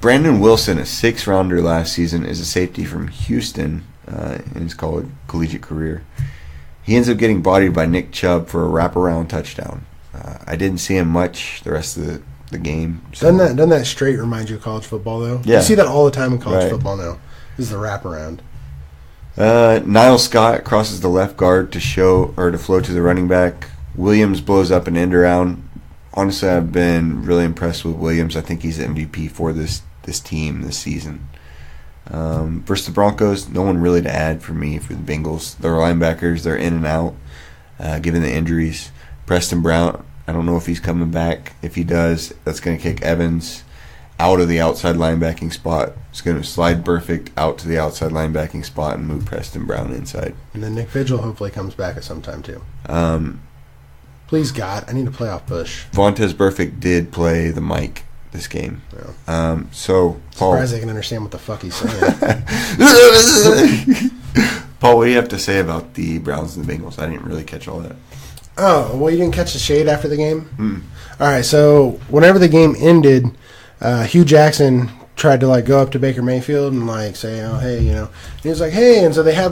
Brandon Wilson, a 6th-rounder last season, is a safety from Houston in his collegiate career. He ends up getting bodied by Nick Chubb for a wraparound touchdown. I didn't see him much the rest of the game. So. Doesn't that straight remind you of college football, though? Yeah. You see that all the time in college football now. This is the wraparound. Niall Scott crosses the left guard to flow to the running back. Williams blows up an end around. Honestly, I've been really impressed with Williams. I think he's the MVP for this team this season. Versus the Broncos, no one really to add for me for the Bengals. Their linebackers, they're in and out, given the injuries. Preston Brown, I don't know if he's coming back. If he does, that's going to kick Evans out of the outside linebacking spot. It's going to slide Burfict out to the outside linebacking spot and move Preston Brown inside. And then Nick Vigil hopefully comes back at some time, too. Please, God, I need a playoff push. Vontaze Burfict did play the mic this game. Yeah. So, Paul. Surprised I can understand what the fuck he's saying. Paul, what do you have to say about the Browns and the Bengals? I didn't really catch all that. Oh, well, you didn't catch the shade after the game? All right, so whenever the game ended, Hugh Jackson tried to go up to Baker Mayfield and say, oh, hey, and he was like, hey, and so they had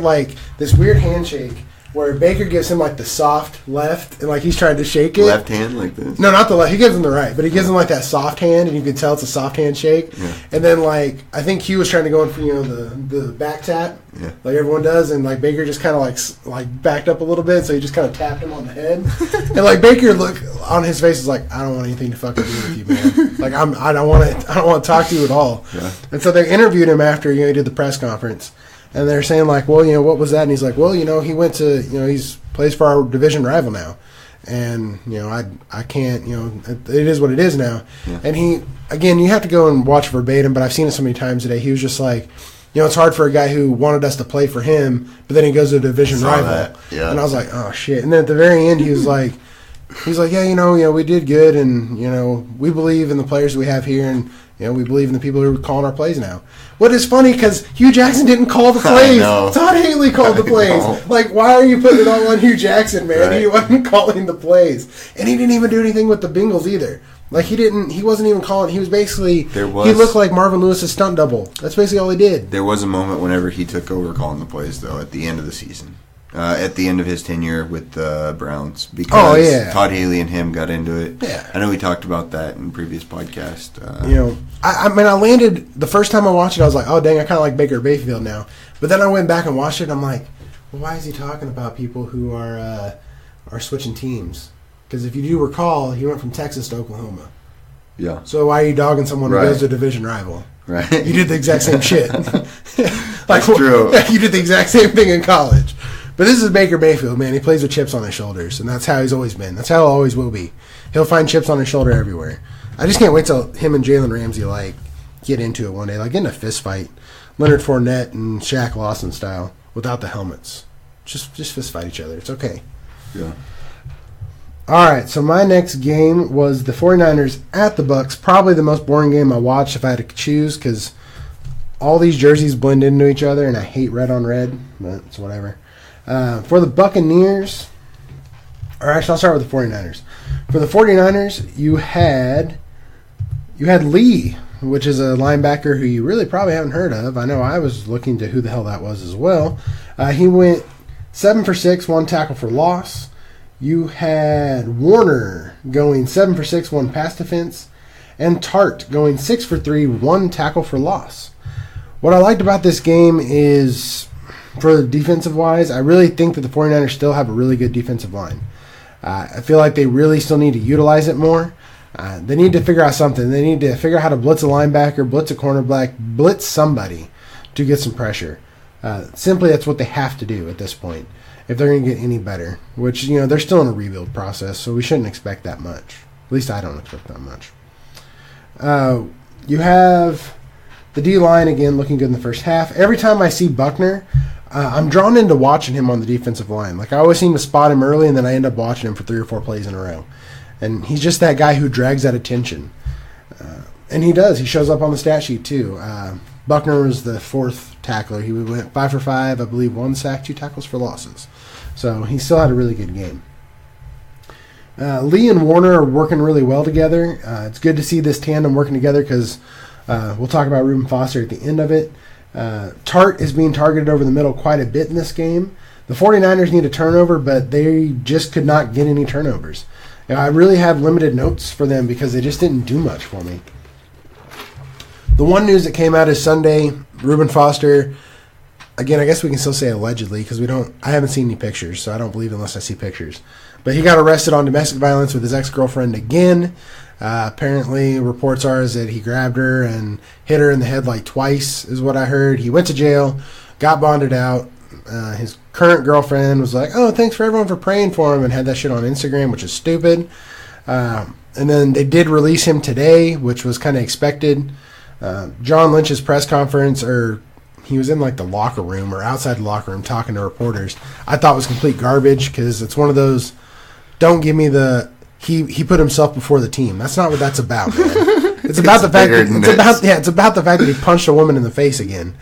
this weird handshake where Baker gives him like the soft left, and like he's trying to shake it. Left hand like this? No, not the left. He gives him the right, but he gives him like that soft hand, and you can tell it's a soft hand shake. Yeah. And then like I think Hugh was trying to go in for the back tap, like everyone does, and like Baker just kind of like backed up a little bit, so he just kind of tapped him on the head, and like Baker look on his face is like, I don't want anything to fucking do with you, man. Like I don't want to talk to you at all. Yeah. And so they interviewed him after he did the press conference. And they're saying, like, well, what was that? And he's like, well, he went to, he's plays for our division rival now. And, I can't, it is what it is now. Yeah. And he, again, you have to go and watch verbatim, but I've seen it so many times today. He was just like, it's hard for a guy who wanted us to play for him, but then he goes to a division rival. Yeah. And I was like, oh, shit. And then at the very end, he was like, yeah, we did good, and, we believe in the players we have here, and, we believe in the people who are calling our plays now. What is funny, because Hugh Jackson didn't call the plays. Todd Haley called the plays. Like, why are you putting it all on Hugh Jackson, man? Right. He wasn't calling the plays. And he didn't even do anything with the Bengals either. Like, he wasn't even calling. He was basically, he looked like Marvin Lewis's stunt double. That's basically all he did. There was a moment whenever he took over calling the plays, though, at the end of the season. At the end of his tenure with the Browns, because Todd Haley and him got into it. Yeah. I know we talked about that in previous podcast. I landed the first time I watched it. I was like, oh dang, I kind of like Baker Mayfield now. But then I went back and watched it. And I'm like, well, why is he talking about people who are switching teams? Because if you do recall, he went from Texas to Oklahoma. Yeah. So why are you dogging someone who goes to a division rival? Right. You did the exact same shit. That's true. You did the exact same thing in college. But this is Baker Mayfield, man. He plays with chips on his shoulders, and that's how he's always been. That's how he always will be. He'll find chips on his shoulder everywhere. I just can't wait till him and Jalen Ramsey get into it one day, get in a fist fight, Leonard Fournette and Shaq Lawson style, without the helmets. Just fist fight each other. It's okay. Yeah. All right, so my next game was the 49ers at the Bucks. Probably the most boring game I watched if I had to choose, because all these jerseys blend into each other, and I hate red on red, but it's whatever. For the Buccaneers, or actually I'll start with the 49ers. For the 49ers, you had Lee, which is a linebacker who you really probably haven't heard of. I know I was looking to who the hell that was as well. He went 7 for 6, 1 tackle for loss. You had Warner going 7 for 6, 1 pass defense, and Tart going 6 for 3, 1 tackle for loss. What I liked about this game is, for defensive-wise, I really think that the 49ers still have a really good defensive line. I feel like they really still need to utilize it more. They need to figure out something. They need to figure out how to blitz a linebacker, blitz a cornerback, blitz somebody to get some pressure. Simply, that's what they have to do at this point if they're going to get any better, which, they're still in a rebuild process, so we shouldn't expect that much. At least I don't expect that much. You have the D-line, again, looking good in the first half. Every time I see Buckner, I'm drawn into watching him on the defensive line. I always seem to spot him early, and then I end up watching him for 3 or 4 plays in a row. And he's just that guy who drags that attention. And he does. He shows up on the stat sheet, too. Buckner was the 4th tackler. He went 5 for 5, I believe, 1 sack, 2 tackles for losses. So he still had a really good game. Lee and Warner are working really well together. It's good to see this tandem working together because we'll talk about Reuben Foster at the end of it. Tart is being targeted over the middle quite a bit in this game. The 49ers need a turnover, but they just could not get any turnovers. I really have limited notes for them because they just didn't do much for me. The one news that came out is Sunday, Reuben Foster, again, I guess we can still say allegedly because I haven't seen any pictures, so I don't believe unless I see pictures. But he got arrested on domestic violence with his ex-girlfriend again. Apparently, reports are is that he grabbed her and hit her in the head twice, is what I heard. He went to jail, got bonded out. His current girlfriend was like, oh, thanks for everyone for praying for him, and had that shit on Instagram, which is stupid. And then they did release him today, which was kind of expected. John Lynch's press conference, or he was in the locker room or outside the locker room talking to reporters, I thought was complete garbage because it's one of those, don't give me the, he put himself before the team. That's not what that's about, man. It's about the fact that it's about the fact that he punched a woman in the face again.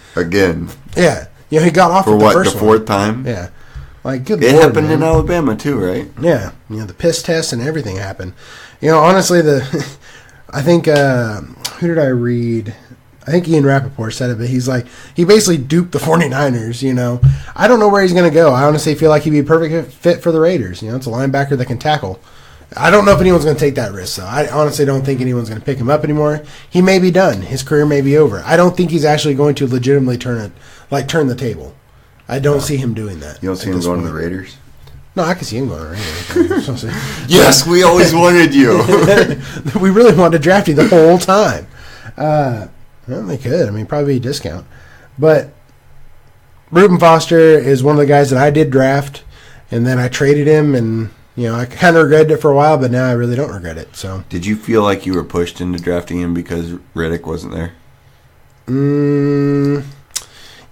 Yeah. He got off for with the fourth time? Yeah. Good It Lord, happened man. in Alabama too, right? Yeah. The piss test and everything happened. Honestly, I think, who did I read I think Ian Rappaport said it, but he's like, he basically duped the 49ers, you know. I don't know where he's going to go. I honestly feel like he'd be a perfect fit for the Raiders. You know, it's a linebacker that can tackle. I don't know if anyone's going to take that risk, though. I honestly don't think anyone's going to pick him up anymore. He may be done. His career may be over. I don't think he's actually going to legitimately turn the table. I don't see him doing that. You don't see him going to the Raiders? No, I can see him going to the Raiders. Yes, we always wanted you. We really wanted to draft you the whole time. Well, they could. I mean, probably a discount. But Reuben Foster is one of the guys that I did draft, and then I traded him, and you know, I kind of regretted it for a while, but now I really don't regret it. So, did you feel like you were pushed into drafting him because Riddick wasn't there?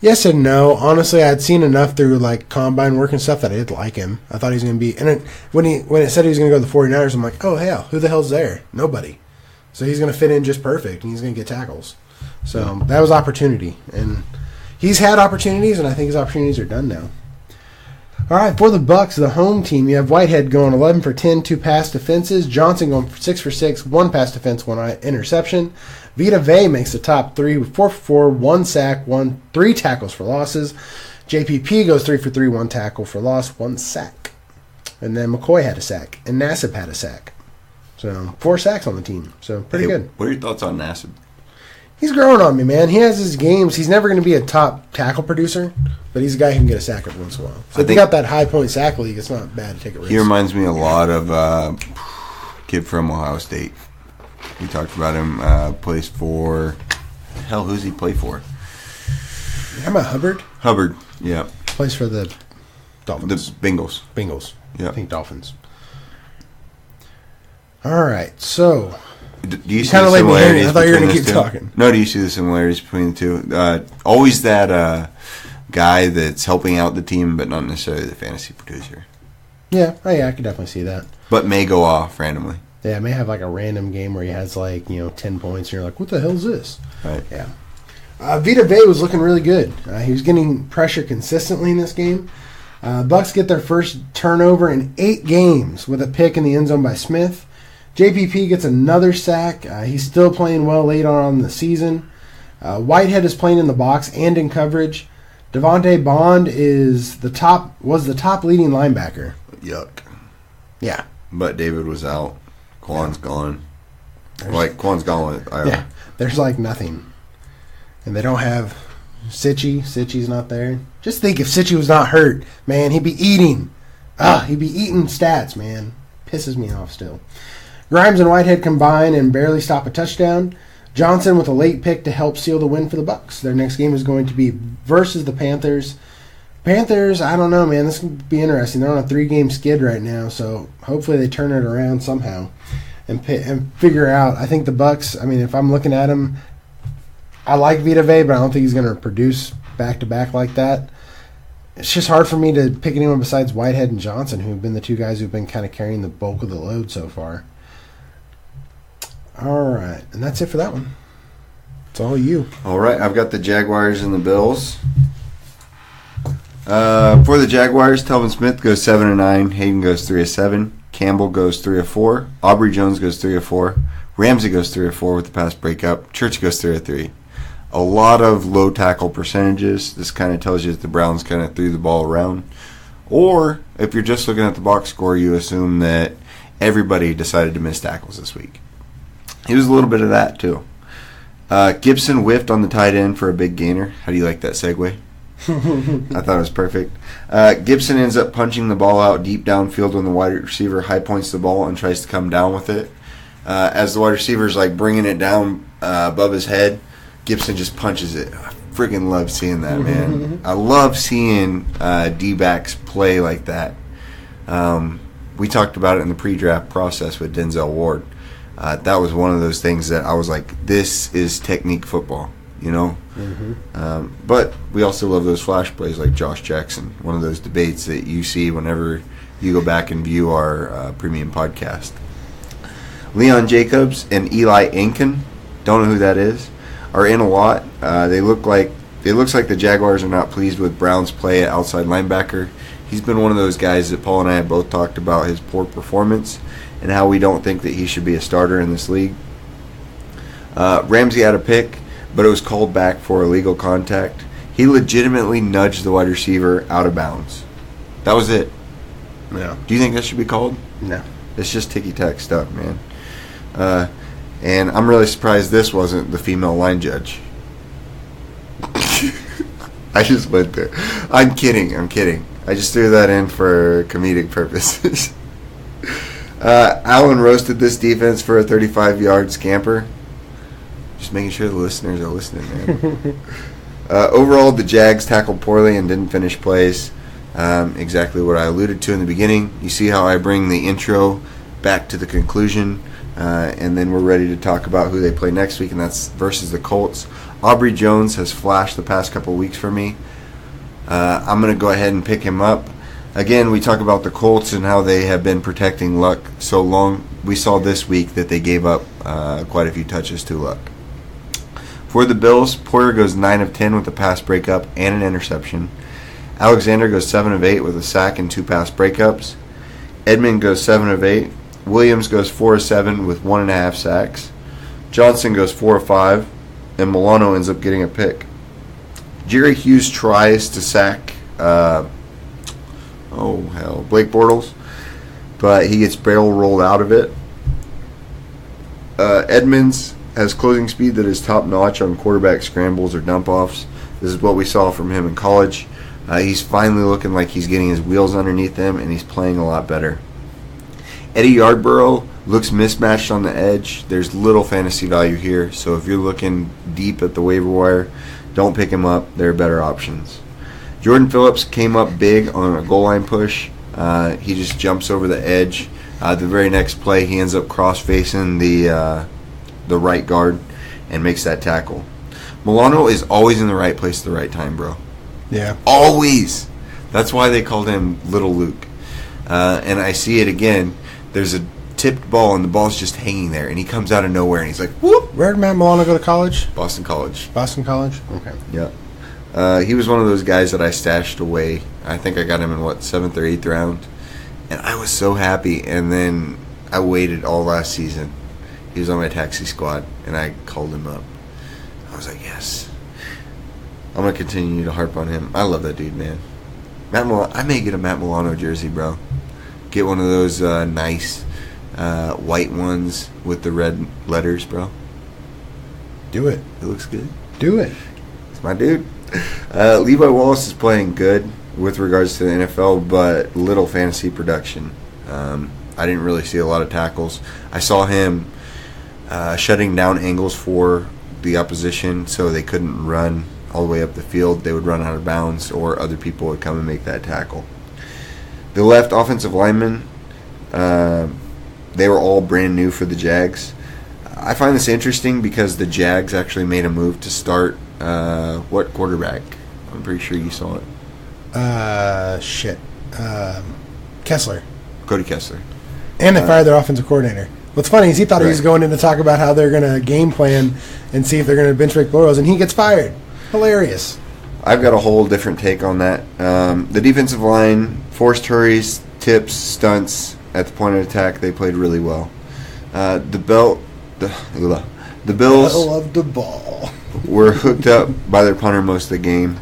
Yes and no. Honestly, I'd seen enough through like combine work and stuff that I did like him. I thought he was going to be, and when it said he was going to go to the 49ers, I'm like, oh hell, who the hell's there? Nobody. So he's going to fit in just perfect, and he's going to get tackles. So that was opportunity, and he's had opportunities, and I think his opportunities are done now. All right, for the Bucks, the home team, you have Whitehead going 11 for 10, 2 pass defenses. Johnson going 6 for 6, 1 pass defense, 1 interception. Vita Vea makes the top 3 with 4 for 4, 1 sack, 3 tackles for losses. JPP goes 3 for 3, 1 tackle for loss, 1 sack. And then McCoy had a sack, and Nassib had a sack. So 4 sacks on the team. So pretty good. What are your thoughts on Nassib? He's growing on me, man. He has his games. He's never going to be a top tackle producer, but he's a guy who can get a sack every once in a while. So if you got that high point sack league, it's not bad to take a risk. He reminds me a lot of kid from Ohio State. We talked about him. Plays for who's he play for? How about Hubbard? Hubbard, yeah. Plays for the Dolphins. The Bengals. Bengals. Yeah. I think Dolphins. All right, so Do you see kind the of laid me hanging. similarities? I thought you were going to between keep those two? talking. No, do you see the similarities between the two? Always that guy that's helping out the team, but not necessarily the fantasy producer. Yeah, I could definitely see that. But may go off randomly. Yeah, it may have like a random game where he has like 10 points, and you're like, what the hell is this? Right. Yeah. Vita Vea was looking really good. He was getting pressure consistently in this game. Bucks get their first turnover in 8 games with a pick in the end zone by Smith. JPP gets another sack. He's still playing well late on in the season. Whitehead is playing in the box and in coverage. Devontae Bond was the top leading linebacker. Yuck. Yeah. But David was out. Quan's gone. Quan's gone with IR. Yeah. There's like nothing. And they don't have Sitchy. Sitchy's not there. Just think if Sitchy was not hurt, man, he'd be eating. He'd be eating stats, man. Pisses me off still. Grimes and Whitehead combine and barely stop a touchdown. Johnson with a late pick to help seal the win for the Bucks. Their next game is going to be versus the Panthers. Panthers, I don't know, man. This could be interesting. They're on a 3-game skid right now, so hopefully they turn it around somehow and figure out. I think the Bucks, I mean, if I'm looking at them, I like Vita Vea, but I don't think he's going to produce back-to-back like that. It's just hard for me to pick anyone besides Whitehead and Johnson, who have been the 2 guys who've been kind of carrying the bulk of the load so far. All right, and that's it for that one. It's all you. All right, I've got the Jaguars and the Bills. For the Jaguars, Telvin Smith goes 7-9. Hayden goes 3-7. Campbell goes 3-4. Aubrey Jones goes 3-4. Ramsey goes 3-4 with the pass breakup. Church goes 3-3. A lot of low tackle percentages. This kind of tells you that the Browns kind of threw the ball around. Or if you're just looking at the box score, you assume that everybody decided to miss tackles this week. It was a little bit of that too. Gibson whiffed on the tight end for a big gainer. How do you like that segue? I thought it was perfect. Gibson ends up punching the ball out deep downfield when the wide receiver high points the ball and tries to come down with it. As the wide receiver's like bringing it down above his head, Gibson just punches it. I freaking love seeing that, man. I love seeing D-backs play like that. We talked about it in the pre-draft process with Denzel Ward. That was one of those things that I was like, this is technique football, you know? Mm-hmm. But we also love those flash plays like Josh Jackson, one of those debates that you see whenever you go back and view our premium podcast. Leon Jacobs and Eli Inken, don't know who that is, are in a lot. It looks like the Jaguars are not pleased with Brown's play at outside linebacker. He's been one of those guys that Paul and I have both talked about his poor performance and how we don't think that he should be a starter in this league. Ramsey had a pick, but it was called back for illegal contact. He legitimately nudged the wide receiver out of bounds. That was it. No. Do you think that should be called? No. It's just ticky-tack stuff, man. And I'm really surprised this wasn't the female line judge. I just went there. I'm kidding. I just threw that in for comedic purposes. Allen roasted this defense for a 35-yard scamper. Just making sure the listeners are listening, man. Overall, the Jags tackled poorly and didn't finish plays. Exactly what I alluded to in the beginning. You see how I bring the intro back to the conclusion, and then we're ready to talk about who they play next week, and that's versus the Colts. Aubrey Jones has flashed the past couple weeks for me. I'm going to go ahead and pick him up. Again, we talk about the Colts and how they have been protecting Luck so long. We saw this week that they gave up quite a few touches to Luck. For the Bills, Poyer goes 9 of 10 with a pass breakup and an interception. Alexander goes 7 of 8 with a sack and 2 pass breakups. Edmond goes 7 of 8. Williams goes 4 of 7 with 1.5 sacks. Johnson goes 4 of 5. And Milano ends up getting a pick. Jerry Hughes tries to sack Blake Bortles, but he gets barrel rolled out of it. Edmonds has closing speed that is top notch on quarterback scrambles or dump offs. This is what we saw from him in college. He's finally looking like he's getting his wheels underneath him, and he's playing a lot better. Eddie Yarborough looks mismatched on the edge. There's little fantasy value here, so if you're looking deep at the waiver wire, don't pick him up. There are better options. Jordan Phillips came up big on a goal line push. He just jumps over the edge. The very next play, he ends up cross-facing the right guard and makes that tackle. Milano is always in the right place at the right time, bro. Yeah. Always. That's why they called him Little Luke. And I see it again. There's a tipped ball, and the ball's just hanging there, and he comes out of nowhere, and he's like, whoop. Where did Matt Milano go to college? Boston College. Boston College? Okay. Yeah. He was one of those guys that I stashed away. I think I got him in, 7th or 8th round. And I was so happy, and then I waited all last season. He was on my taxi squad, and I called him up. I was like, yes. I'm going to continue to harp on him. I love that dude, man. I may get a Matt Milano jersey, bro. Get one of those nice white ones with the red letters, bro. Do it. It looks good. Do it. It's my dude. Levi Wallace is playing good with regards to the NFL, but little fantasy production. I didn't really see a lot of tackles. I saw him shutting down angles for the opposition so they couldn't run all the way up the field. They would run out of bounds, or other people would come and make that tackle. The left offensive linemen, they were all brand new for the Jags. I find this interesting because the Jags actually made a move to start what quarterback? I'm pretty sure you saw it. Kessler. Cody Kessler. And they fired their offensive coordinator. What's funny is he thought he was Right. going in to talk about how they're going to game plan and see if they're going to bench Blake Bortles, and he gets fired. Hilarious. I've got a whole different take on that. The defensive line, forced hurries, tips, stunts at the point of attack, they played really well. The Bills Battle of the ball. were hooked up by their punter most of the game.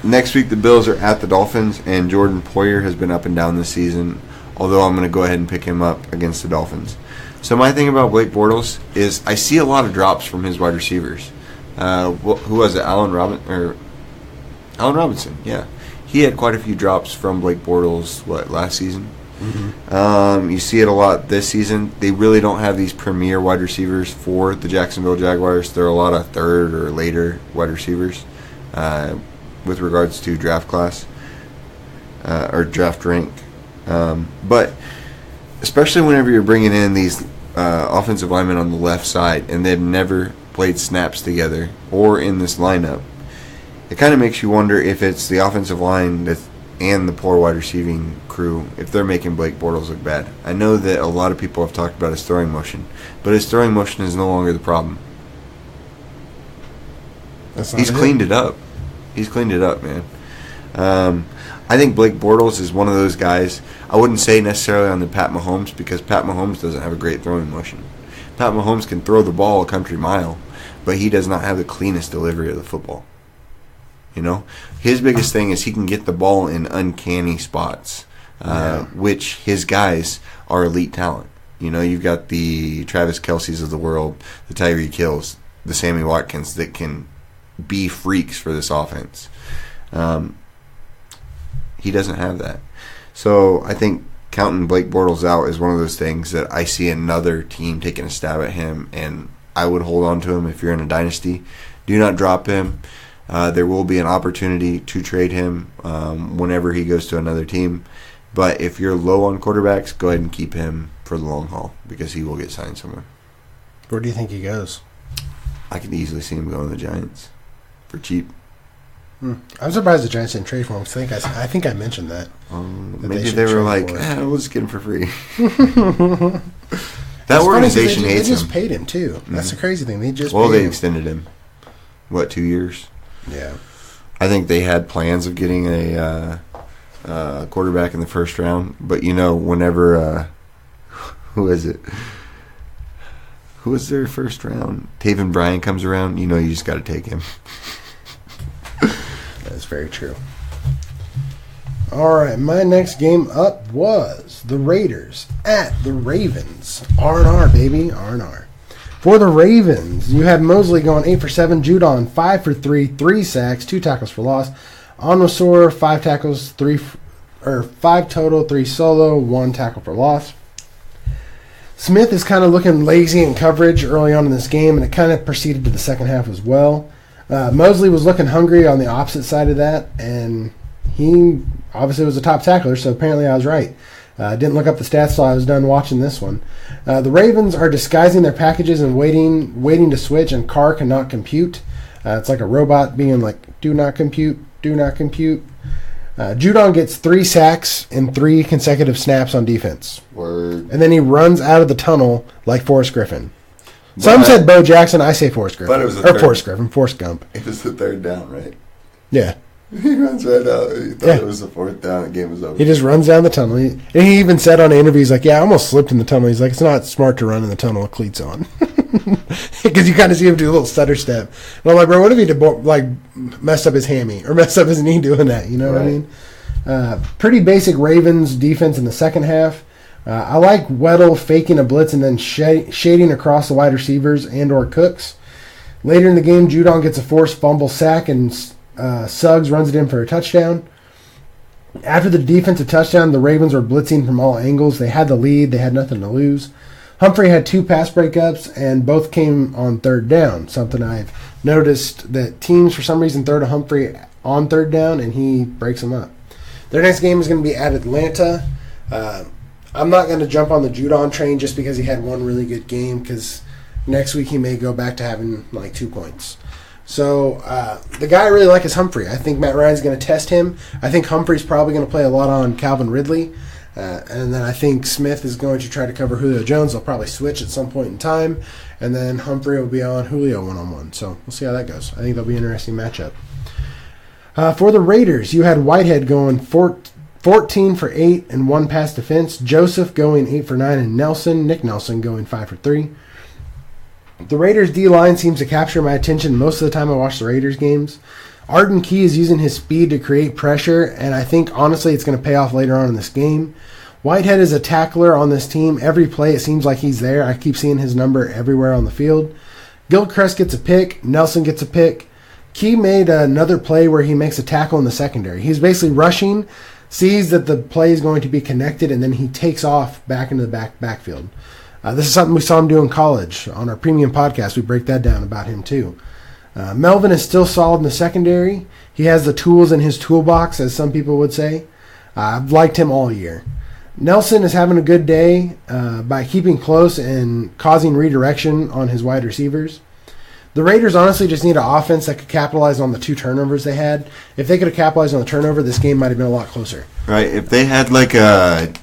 Next week, the Bills are at the Dolphins, and Jordan Poyer has been up and down this season, although I'm going to go ahead and pick him up against the Dolphins. So my thing about Blake Bortles is I see a lot of drops from his wide receivers. Who was it? Allen Robinson, yeah. He had quite a few drops from Blake Bortles, last season? Mm-hmm. You see it a lot this season. They really don't have these premier wide receivers for the Jacksonville Jaguars. There are a lot of third or later wide receivers with regards to draft class or draft rank. But especially whenever you're bringing in these offensive linemen on the left side and they've never played snaps together or in this lineup, it kind of makes you wonder if it's the offensive line and the poor wide receiving crew, if they're making Blake Bortles look bad. I know that a lot of people have talked about his throwing motion, but his throwing motion is no longer the problem. He's cleaned it up. He's cleaned it up, man. I think Blake Bortles is one of those guys. I wouldn't say necessarily on the Pat Mahomes because Pat Mahomes doesn't have a great throwing motion. Pat Mahomes can throw the ball a country mile, but he does not have the cleanest delivery of the football. You know, his biggest thing is he can get the ball in uncanny spots, which his guys are elite talent. You know, you've got the Travis Kelce's of the world, the Tyreek Hills, the Sammy Watkins that can be freaks for this offense. He doesn't have that. So I think counting Blake Bortles out is one of those things that I see another team taking a stab at him, and I would hold on to him if you're in a dynasty. Do not drop him. There will be an opportunity to trade him whenever he goes to another team. But if you're low on quarterbacks, go ahead and keep him for the long haul because he will get signed somewhere. Where do you think he goes? I could easily see him going to the Giants for cheap. I'm surprised the Giants didn't trade for him. I think I mentioned that. Maybe they were like, we'll just get him for free. That organization hates him. They just paid him, too. That's the crazy thing. They extended him. 2 years? Yeah. I think they had plans of getting a quarterback in the first round. But, whenever, who is it? Who was their first round? Taven Bryan comes around, you just got to take him. That's very true. All right, my next game up was the Raiders at the Ravens. R&R, baby, R&R. For the Ravens, you had Mosley going 8 for 7, Judon 5 for 3, 3 sacks, 2 tackles for loss. Onwuasor 5 tackles, 5 total, 3 solo, 1 tackle for loss. Smith is kind of looking lazy in coverage early on in this game, and it kind of proceeded to the second half as well. Mosley was looking hungry on the opposite side of that, and he obviously was a top tackler, so apparently I was right. Didn't look up the stats till I was done watching this one. The Ravens are disguising their packages and waiting to switch, and Carr cannot compute. It's like a robot being like, do not compute, do not compute. Judon gets 3 sacks in 3 consecutive snaps on defense. Word. And then he runs out of the tunnel like Forrest Griffin. Some said Bo Jackson, I say Forrest Griffin. But it was Forrest Gump. It was the third down, right? Yeah. He runs right out. He thought it was the 4th down. The game was over. He just runs down the tunnel. And he even said on an interview, he's like, I almost slipped in the tunnel. He's like, it's not smart to run in the tunnel with cleats on. Because you kind of see him do a little stutter step. And I'm like, bro, what if he messed up his hammy or messed up his knee doing that? You know what I mean? Pretty basic Ravens defense in the second half. I like Weddle faking a blitz and then shading across the wide receivers and or Cooks. Later in the game, Judon gets a forced fumble sack and Suggs runs it in for a touchdown. After the defensive touchdown, the Ravens were blitzing from all angles. They had the lead. They had nothing to lose. Humphrey had 2 pass breakups, and both came on third down, something I've noticed that teams, for some reason, throw to Humphrey on third down, and he breaks them up. Their next game is going to be at Atlanta. I'm not going to jump on the Judon train just because he had one really good game, because next week he may go back to having 2 points. So the guy I really like is Humphrey. I think Matt Ryan's going to test him. I think Humphrey's probably going to play a lot on Calvin Ridley. And then I think Smith is going to try to cover Julio Jones. They'll probably switch at some point in time. And then Humphrey will be on Julio one-on-one. So we'll see how that goes. I think that'll be an interesting matchup. For the Raiders, you had Whitehead going 14 for 8 and 1 pass defense. Joseph going 8 for 9 and Nick Nelson going 5 for 3. The Raiders D-line seems to capture my attention most of the time I watch the Raiders games. Arden Key is using his speed to create pressure, and I think, honestly, it's going to pay off later on in this game. Whitehead is a tackler on this team. Every play, it seems like he's there. I keep seeing his number everywhere on the field. Gilchrist gets a pick. Nelson gets a pick. Key made another play where he makes a tackle in the secondary. He's basically rushing, sees that the play is going to be connected, and then he takes off back into the backfield. This is something we saw him do in college. On our premium podcast, we break that down about him too. Melvin is still solid in the secondary. He has the tools in his toolbox, as some people would say. I've liked him all year. Nelson is having a good day by keeping close and causing redirection on his wide receivers. The Raiders honestly just need an offense that could capitalize on the 2 turnovers they had. If they could have capitalized on the turnover, this game might have been a lot closer. Right. If they had like a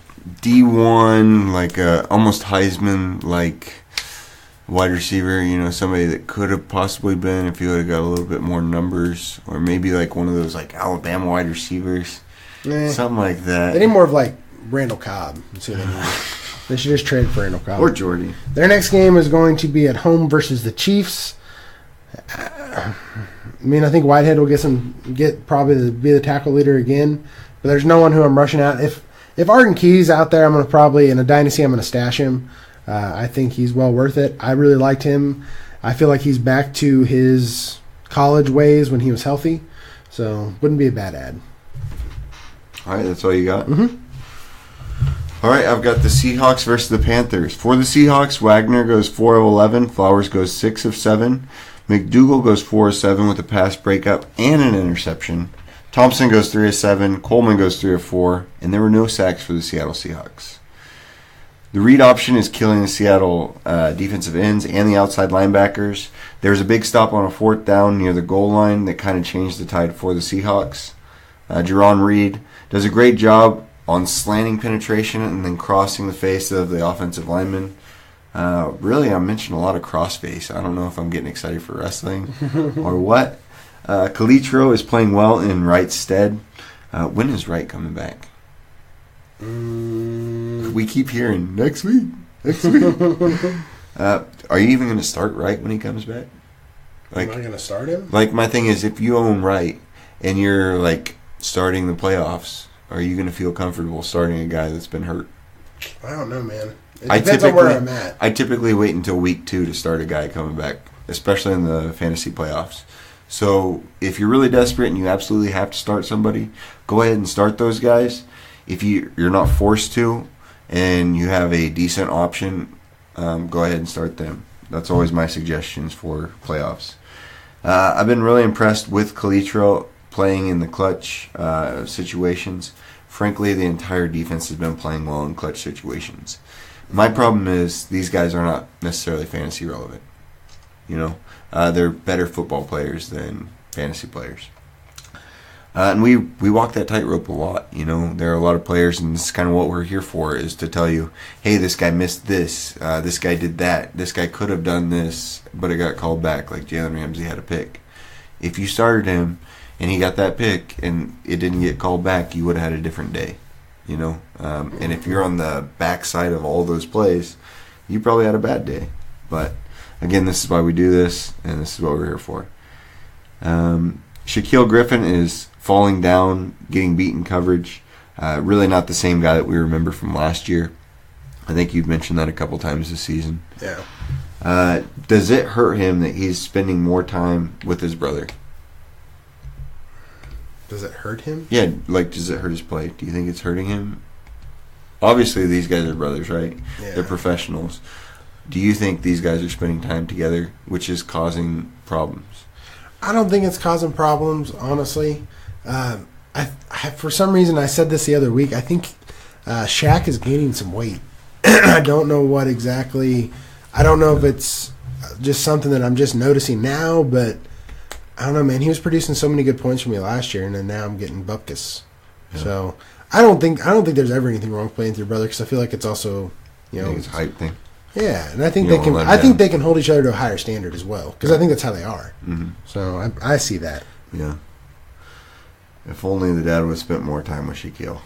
D1, like a almost Heisman, like wide receiver, somebody that could have possibly been if he would have got a little bit more numbers, or maybe like one of those like Alabama wide receivers, something like that. They need more of like Randall Cobb. That's what they need. They should just trade for Randall Cobb. Or Jordy. Their next game is going to be at home versus the Chiefs. I think Whitehead will get probably to be the tackle leader again, but there's no one who I'm rushing out. If Arden Key's out there, I'm going to probably, in a dynasty, I'm going to stash him. I think he's well worth it. I really liked him. I feel like he's back to his college ways when he was healthy, so wouldn't be a bad ad. All right, that's all you got? Mm-hmm. All right, I've got the Seahawks versus the Panthers. For the Seahawks, Wagner goes 4 of 11. Flowers goes 6 of 7. McDougal goes 4 of 7 with a pass breakup and an interception. Thompson goes 3 of 7. Coleman goes 3 of 4. And there were no sacks for the Seattle Seahawks. The read option is killing the Seattle defensive ends and the outside linebackers. There was a big stop on a 4th down near the goal line that kind of changed the tide for the Seahawks. Jerron Reed does a great job on slanting penetration and then crossing the face of the offensive lineman. Really, I mentioned a lot of crossface. I don't know if I'm getting excited for wrestling or what. Calitro is playing well in Wright's stead. When is Wright coming back? We keep hearing next week. Are you even going to start Wright when he comes back? Am I going to start him? Like, my thing is, if you own Wright and you're like starting the playoffs, are you going to feel comfortable starting a guy that's been hurt? I don't know, man. It depends on where I'm at. I typically wait until week 2 to start a guy coming back, especially in the fantasy playoffs. So if you're really desperate and you absolutely have to start somebody, go ahead and start those guys. If you're not forced to and you have a decent option, go ahead and start them. That's always my suggestions for playoffs. I've been really impressed with Calitro playing in the clutch situations. Frankly, the entire defense has been playing well in clutch situations. My problem is these guys are not necessarily fantasy relevant. They're better football players than fantasy players. And we walk that tightrope a lot. There are a lot of players, and this is kind of what we're here for, is to tell you, hey, this guy missed this, this guy did that, this guy could have done this, but it got called back, like Jalen Ramsey had a pick. If you started him and he got that pick and it didn't get called back, you would have had a different day. And if you're on the backside of all those plays, you probably had a bad day. But again, this is why we do this, and this is what we're here for. Shaquille Griffin is falling down, getting beaten coverage. Really not the same guy that we remember from last year. I think you've mentioned that a couple times this season. Yeah. Does it hurt him that he's spending more time with his brother? Does it hurt him? Yeah, does it hurt his play? Do you think it's hurting him? Obviously, these guys are brothers, right? Yeah. They're professionals. Do you think these guys are spending time together, which is causing problems? I don't think it's causing problems, honestly. For some reason, I said this the other week, I think Shaq is gaining some weight. I don't know what exactly. I don't know if it's just something that I'm just noticing now, but I don't know, man. He was producing so many good points for me last year, and then now I'm getting bupkis. Yeah. So I don't think there's ever anything wrong with playing with your brother, because I feel like it's also, I think it's a hype thing. Yeah, and I think they can. I think they can hold each other to a higher standard as well, because I think that's how they are. Mm-hmm. So I see that. Yeah. If only the dad would have spent more time with Shaquille.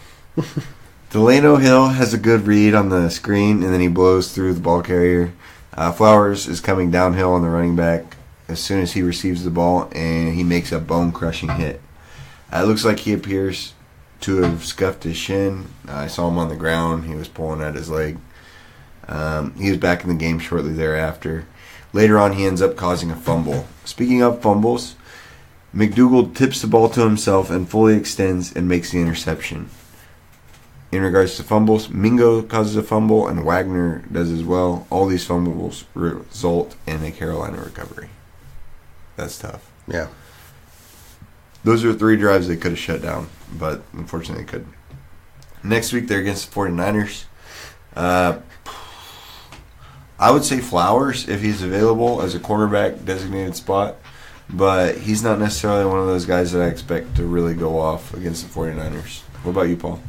Delano Hill has a good read on the screen, and then he blows through the ball carrier. Flowers is coming downhill on the running back as soon as he receives the ball, and he makes a bone-crushing hit. It looks like he appears to have scuffed his shin. I saw him on the ground. He was pulling at his leg. He was back in the game shortly thereafter. Later on, he ends up causing a fumble. Speaking of fumbles, McDougal tips the ball to himself and fully extends and makes the interception. In regards to fumbles, Mingo causes a fumble and Wagner does as well. All these fumbles result in a Carolina recovery. That's tough. Yeah. Those are 3 drives they could have shut down, but unfortunately they couldn't. Next week, they're against the 49ers. I would say Flowers if he's available as a quarterback designated spot, but he's not necessarily one of those guys that I expect to really go off against the 49ers. What about you, Paul?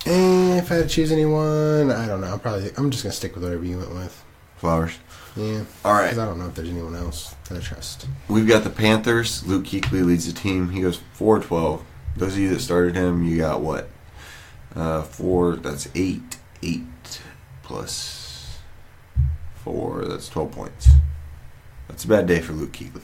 If I had to choose anyone, I don't know. I'm just going to stick with whatever you went with. Flowers. Yeah. All right. 'Cause I don't know if there's anyone else that I trust. We've got the Panthers. Luke Kuechly leads the team. He goes 4-12. Those of you that started him, you got what? 4. That's 8. 8 plus 4. That's 12 points. That's a bad day for Luke Kuechly.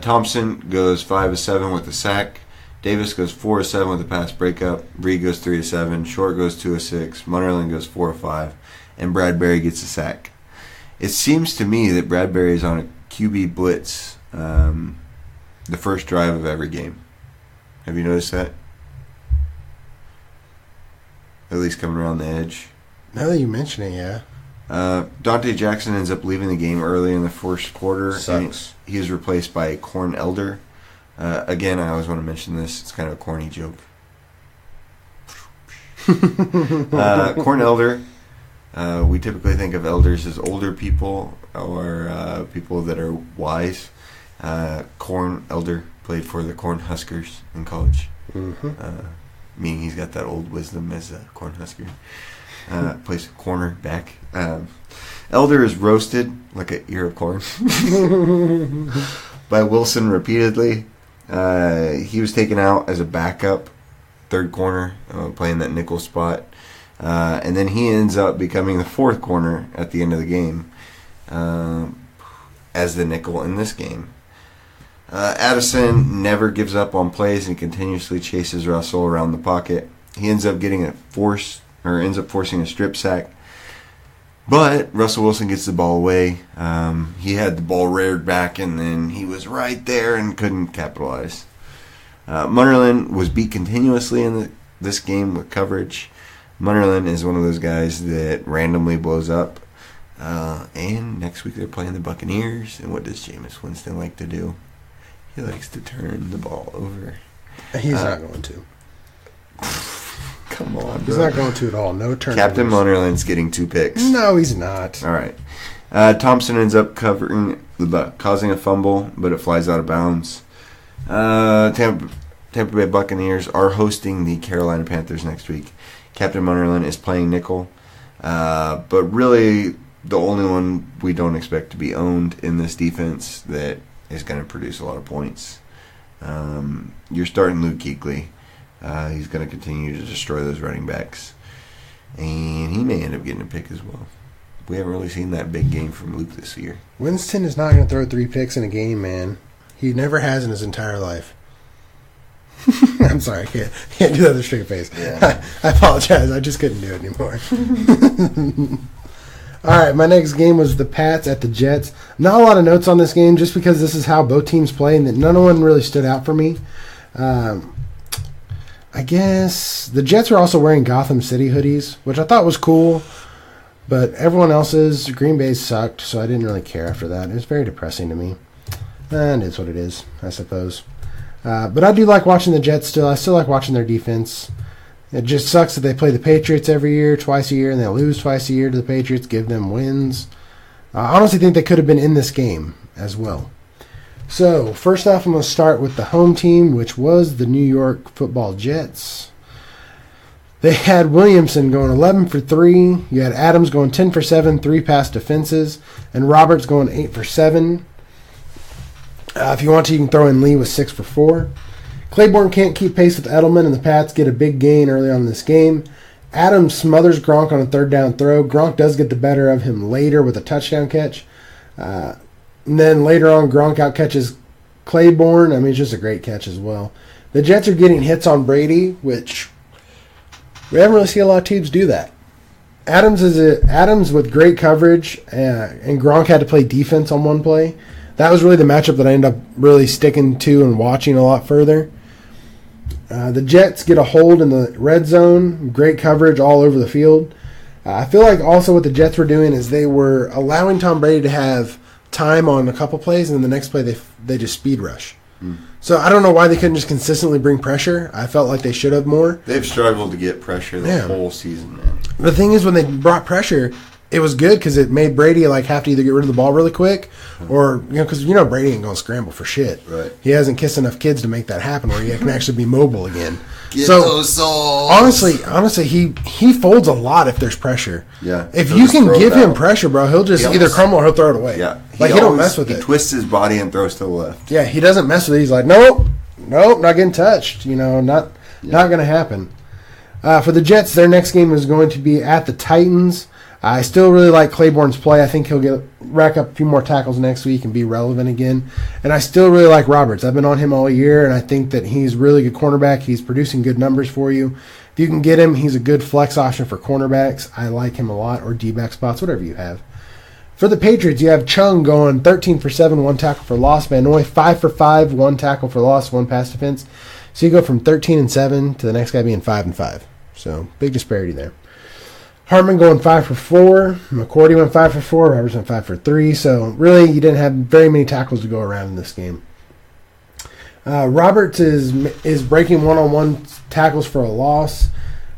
Thompson goes 5-7 with a sack. Davis goes 4-7 with a pass breakup. Reed goes 3-7. Short goes 2-6. Munnerlyn goes 4-5. And Bradbury gets a sack. It seems to me that Bradbury is on a QB blitz the first drive of every game. Have you noticed that? At least coming around the edge. Now that you mention it, yeah. Dante Jackson ends up leaving the game early in the first quarter. Sucks. He is replaced by Corn Elder. Again, I always want to mention this. It's kind of a corny joke. Corn Elder. We typically think of elders as older people or people that are wise. Corn Elder played for the Corn Huskers in college. Mm-hmm. Meaning he's got that old wisdom as a Corn Husker. Plays corner back. Elder is roasted like an ear of corn by Wilson repeatedly. He was taken out as a backup third corner, playing that nickel spot. And then he ends up becoming the fourth corner at the end of the game as the nickel in this game. Addison never gives up on plays and continuously chases Russell around the pocket. He ends up forcing a strip sack. But Russell Wilson gets the ball away. He had the ball reared back, and then he was right there and couldn't capitalize. Munnerlyn was beat continuously in this game with coverage. Munnerlyn is one of those guys that randomly blows up. And next week they're playing the Buccaneers. And what does Jameis Winston like to do? He likes to turn the ball over. He's not going to. Come on, He's bro. not going to at all. No turnovers. Captain Munnerlyn's getting 2 picks. No, he's not. All right. Thompson ends up causing a fumble, but it flies out of bounds. Tampa Bay Buccaneers are hosting the Carolina Panthers next week. Captain Munnerlyn is playing nickel, but really the only one we don't expect to be owned in this defense that is going to produce a lot of points. You're starting Luke Kuechly. He's going to continue to destroy those running backs, and he may end up getting a pick as well. We haven't really seen that big game from Luke this year. Winston is not going to throw 3 picks in a game, man. He never has in his entire life. I'm sorry, I can't do that with a straight face. Yeah. I apologize. I just couldn't do it anymore. All right, my next game was the Pats at the Jets. Not a lot of notes on this game just because this is how both teams play and that none of one really stood out for me. I guess the Jets were also wearing Gotham City hoodies, which I thought was cool, but everyone else's, Green Bay sucked, so I didn't really care after that. It was very depressing to me. And it's what it is, I suppose. But I do like watching the Jets still. I still like watching their defense. It just sucks that they play the Patriots every year, twice a year, and they lose twice a year to the Patriots, give them wins. I honestly think they could have been in this game as well. So, first off, I'm going to start with the home team, which was the New York Football Jets. They had Williamson going 11 for 3. You had Adams going 10 for 7, 3 pass defenses, and Roberts going 8 for 7. If you want to, you can throw in Lee with 6 for 4. Claiborne can't keep pace with Edelman, and the Pats get a big gain early on in this game. Adams smothers Gronk on a third down throw. Gronk does get the better of him later with a touchdown catch. And then later on, Gronk out-catches Claiborne. I mean, it's just a great catch as well. The Jets are getting hits on Brady, which we haven't really seen a lot of teams do that. Adams with great coverage, and Gronk had to play defense on one play. That was really the matchup that I ended up really sticking to and watching a lot further. The Jets get a hold in the red zone. Great coverage all over the field. I feel like also what the Jets were doing is they were allowing Tom Brady to have time on a couple plays, and then the next play they just speed rush. So I don't know why they couldn't just consistently bring pressure. I felt like they should have more. They've struggled to get pressure the whole season, man. The thing is, when they brought pressure, it was good because it made Brady have to either get rid of the ball really quick or, because Brady ain't going to scramble for shit. Right. He hasn't kissed enough kids to make that happen where he can actually be mobile again. Get So, those souls. Honestly, he folds a lot if there's pressure. Yeah. If He'll you just can throw give it him out. pressure, bro, he'll just He either almost- crumble or he'll throw it away. Yeah. Like, he don't mess with He it. twists his body and throws to the left. Yeah, he doesn't mess with it. He's like, nope, not getting touched. not going to happen. For the Jets, their next game is going to be at the Titans. I still really like Claiborne's play. I think he'll rack up a few more tackles next week and be relevant again. And I still really like Roberts. I've been on him all year, and I think that he's a really good cornerback. He's producing good numbers for you. If you can get him, he's a good flex option for cornerbacks. I like him a lot, or D-back spots, whatever you have. For the Patriots, you have Chung going 13 for 7, 1 tackle for loss. Van Noy 5 for 5, 1 tackle for loss, 1 pass defense. So you go from 13 and 7 to the next guy being 5 and 5. So big disparity there. Hartman going 5 for 4. McCourty went 5 for 4. Roberts went 5 for 3. So really, you didn't have very many tackles to go around in this game. Roberts is breaking one-on-one tackles for a loss.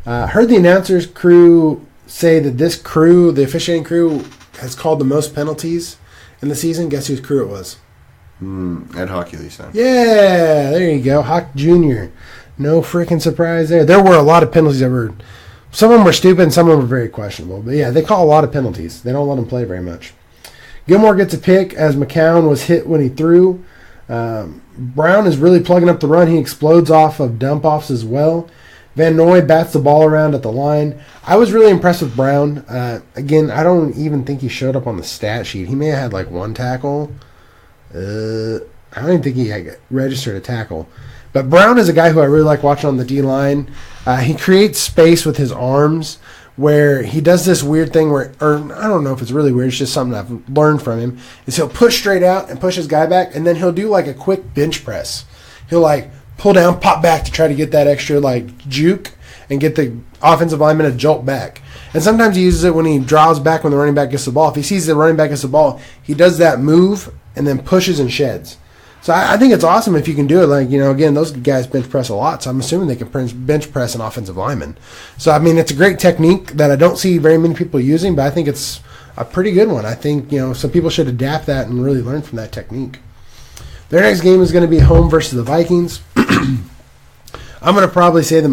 Heard the announcers crew say that this crew, the officiating crew, has called the most penalties in the season. Guess whose crew it was? Ed Hockley's son. Yeah, there you go. Hawk Jr. No freaking surprise there. There were a lot of penalties that were... Some of them were stupid and some of them were very questionable. But yeah, they call a lot of penalties. They don't let him play very much. Gilmore gets a pick as McCown was hit when he threw. Brown is really plugging up the run. He explodes off of dump-offs as well. Van Noy bats the ball around at the line. I was really impressed with Brown. Again, I don't even think he showed up on the stat sheet. He may have had like 1 tackle. I don't even think he had registered a tackle. But Brown is a guy who I really like watching on the D-line. He creates space with his arms where he does this weird thing where, or I don't know if it's really weird, it's just something I've learned from him, is he'll push straight out and push his guy back, and then he'll do like a quick bench press. He'll like pull down, pop back to try to get that extra like juke and get the offensive lineman to jolt back. And sometimes he uses it when he draws back when the running back gets the ball. If he sees the running back gets the ball, he does that move and then pushes and sheds. So I think it's awesome if you can do it. Like, again, those guys bench press a lot, so I'm assuming they can bench press an offensive lineman. So, I mean, it's a great technique that I don't see very many people using, but I think it's a pretty good one. I think, some people should adapt that and really learn from that technique. Their next game is going to be home versus the Vikings. I'm going to probably say that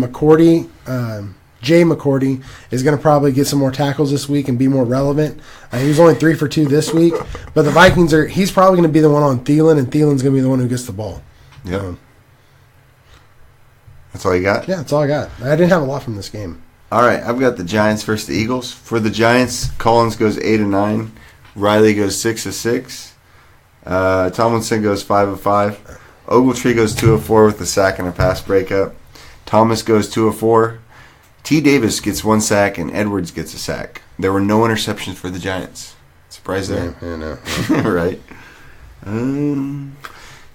Jay McCourty is going to probably get some more tackles this week and be more relevant. He was only 3 for 2 this week, but the Vikings he's probably going to be the one on Thielen, and Thielen's going to be the one who gets the ball. Yeah. That's all you got? Yeah, that's all I got. I didn't have a lot from this game. All right, I've got the Giants versus the Eagles. For the Giants, Collins goes 8-9. Riley goes 6-6. Tomlinson goes 5-5. Ogletree goes 2-4 with a sack and a pass breakup. Thomas goes 2-4. T. Davis gets 1 sack, and Edwards gets a sack. There were no interceptions for the Giants. Surprise there. Yeah, no. Right.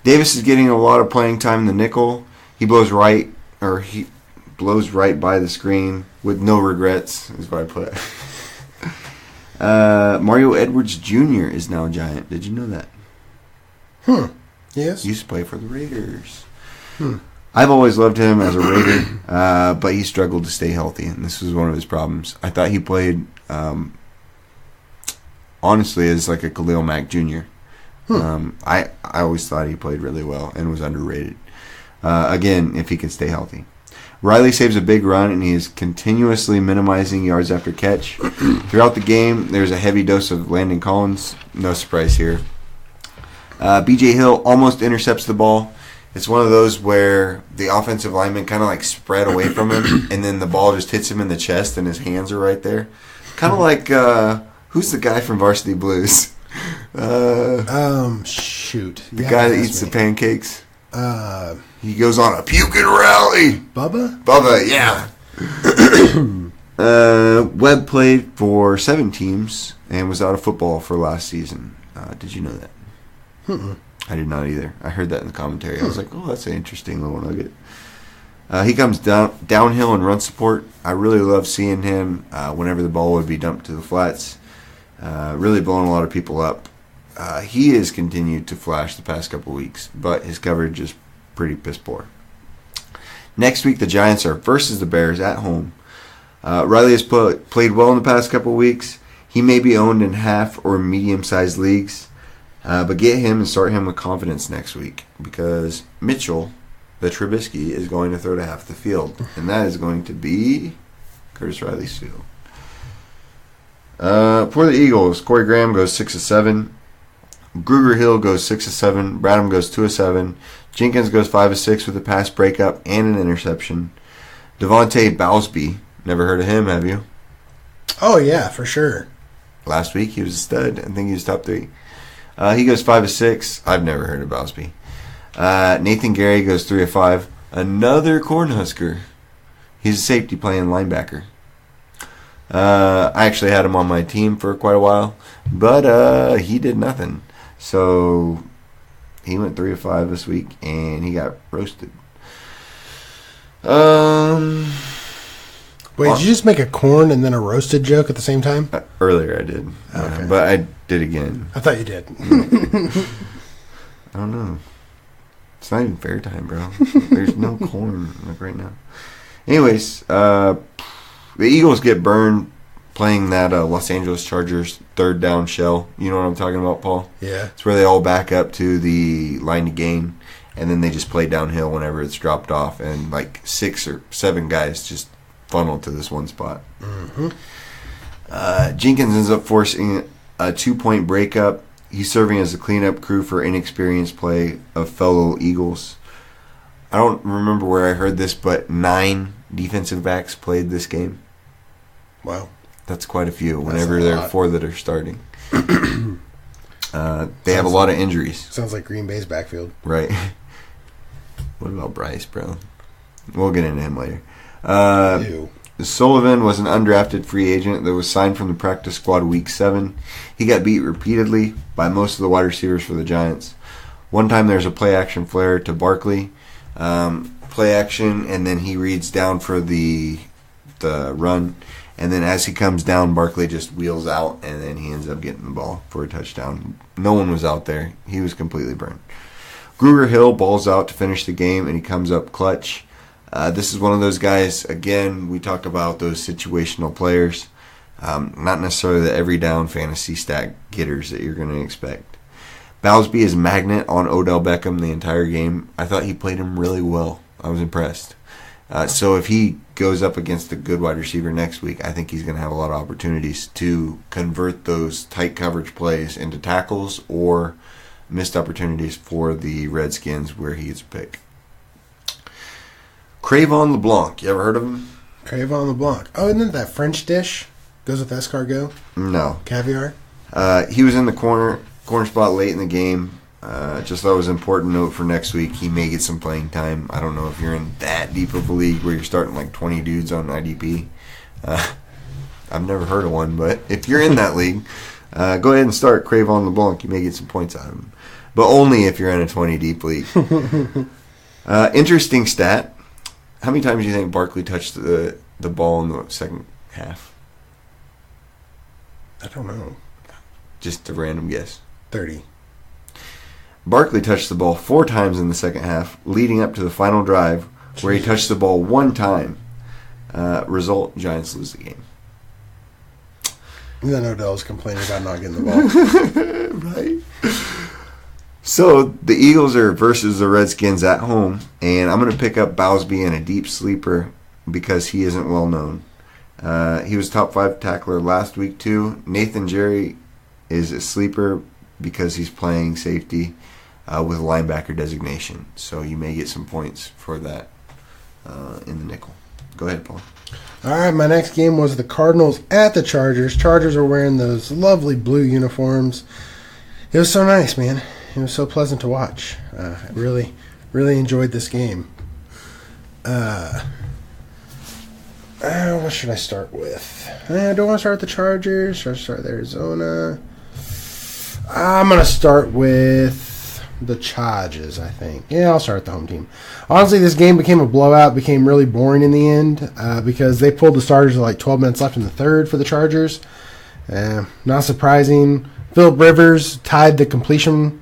Davis is getting a lot of playing time in the nickel. He blows right by the screen with no regrets, is what I put. Mario Edwards Jr. is now a Giant. Did you know that? Yes. He used to play for the Raiders. I've always loved him as a Raider, but he struggled to stay healthy, and this was one of his problems. I thought he played, honestly, as like a Khalil Mack Jr. I always thought he played really well and was underrated. Again, if he can stay healthy. Riley saves a big run, and he is continuously minimizing yards after catch. Throughout the game, there's a heavy dose of Landon Collins. No surprise here. B.J. Hill almost intercepts the ball. It's one of those where the offensive lineman kind of like spread away from him, and then the ball just hits him in the chest, and his hands are right there. Kind of like, who's the guy from Varsity Blues? Shoot. The guy that eats the pancakes. He goes on a puking rally. Bubba, yeah. Webb played for 7 teams and was out of football for last season. Did you know that? I did not either. I heard that in the commentary. I was like, oh, that's an interesting little nugget. He comes downhill and run support. I really love seeing him whenever the ball would be dumped to the flats. Really blowing a lot of people up. He has continued to flash the past couple weeks, but his coverage is pretty piss poor. Next week, the Giants are versus the Bears at home. Riley has played well in the past couple weeks. He may be owned in half or medium-sized leagues. But get him and start him with confidence next week because Mitchell, that Trubisky is going to throw to half the field, and that is going to be Curtis Riley's field. For the Eagles, Corey Graham goes 6 of 7. Gruger Hill goes 6 of 7. Bradham goes 2 of 7. Jenkins goes 5 of 6 with a pass breakup and an interception. Devontae Bowsby, never heard of him, have you? Oh, yeah, for sure. Last week he was a stud. I think he was top 3. He goes 5 of 6. I've never heard of Bowsby. Nathan Gary goes 3 of 5. Another Cornhusker. He's a safety playing linebacker. I actually had him on my team for quite a while, but he did nothing. So he went 3 of 5 this week, and he got roasted. Wait, did you just make a corn and then a roasted joke at the same time? Earlier I did, Okay. but I did again. I thought you did. I don't know. It's not even fair time, bro. There's no corn like right now. Anyways, the Eagles get burned playing that Los Angeles Chargers third down shell. You know what I'm talking about, Paul? Yeah. It's where they all back up to the line to gain, and then they just play downhill whenever it's dropped off, and like 6 or 7 guys just funnel to this one spot. Mm-hmm. Jenkins ends up forcing a 2-point breakup. He's serving as a cleanup crew for inexperienced play of fellow Eagles. I don't remember where I heard this, but 9 defensive backs played this game. Wow. That's quite a few whenever there are 4 that are starting. They have a lot of injuries. Sounds like Green Bay's backfield. Right. What about Bryce, bro? We'll get into him later. Ew. Sullivan was an undrafted free agent that was signed from the practice squad week 7. He got beat repeatedly by most of the wide receivers for the Giants. One time there's a play-action flare to Barkley. Play action, and then he reads down for the run. And then as he comes down, Barkley just wheels out, and then he ends up getting the ball for a touchdown. No one was out there. He was completely burned. Gruger Hill balls out to finish the game, and he comes up clutch. This is one of those guys, again, we talk about those situational players. Not necessarily the every down fantasy stat getters that you're going to expect. Bowsby is a magnet on Odell Beckham the entire game. I thought he played him really well. I was impressed. So if he goes up against a good wide receiver next week, I think he's going to have a lot of opportunities to convert those tight coverage plays into tackles or missed opportunities for the Redskins where he gets a pick. Cravon LeBlanc. You ever heard of him? Cravon LeBlanc. Oh, isn't it that French dish? Goes with escargot? No. Caviar? He was in the corner spot late in the game. Just thought it was an important note for next week. He may get some playing time. I don't know if you're in that deep of a league where you're starting like 20 dudes on IDP. I've never heard of one, but if you're in that league, go ahead and start Cravon LeBlanc. You may get some points out of him. But only if you're in a 20 deep league. Interesting stat. How many times do you think Barkley touched the ball in the second half? I don't know. Just a random guess. 30. Barkley touched the ball 4 times in the second half, leading up to the final drive, where he touched the ball 1 time. Result, Giants lose the game. And then Odell's complaining about not getting the ball. Right. So the Eagles are versus the Redskins at home, and I'm going to pick up Bowsby in a deep sleeper because he isn't well known. He was top 5 tackler last week too. Nathan Jerry is a sleeper because he's playing safety with a linebacker designation. So you may get some points for that in the nickel. Go ahead, Paul. All right, my next game was the Cardinals at the Chargers. Chargers are wearing those lovely blue uniforms. It was so nice, man. It was so pleasant to watch. I really, really enjoyed this game. What should I start with? I don't want to start with the Chargers. Should I start with Arizona? I'm going to start with the Chargers, I think. Yeah, I'll start with the home team. Honestly, this game became a blowout, became really boring in the end because they pulled the starters with like 12 minutes left in the third for the Chargers. Not surprising. Phillip Rivers tied the completion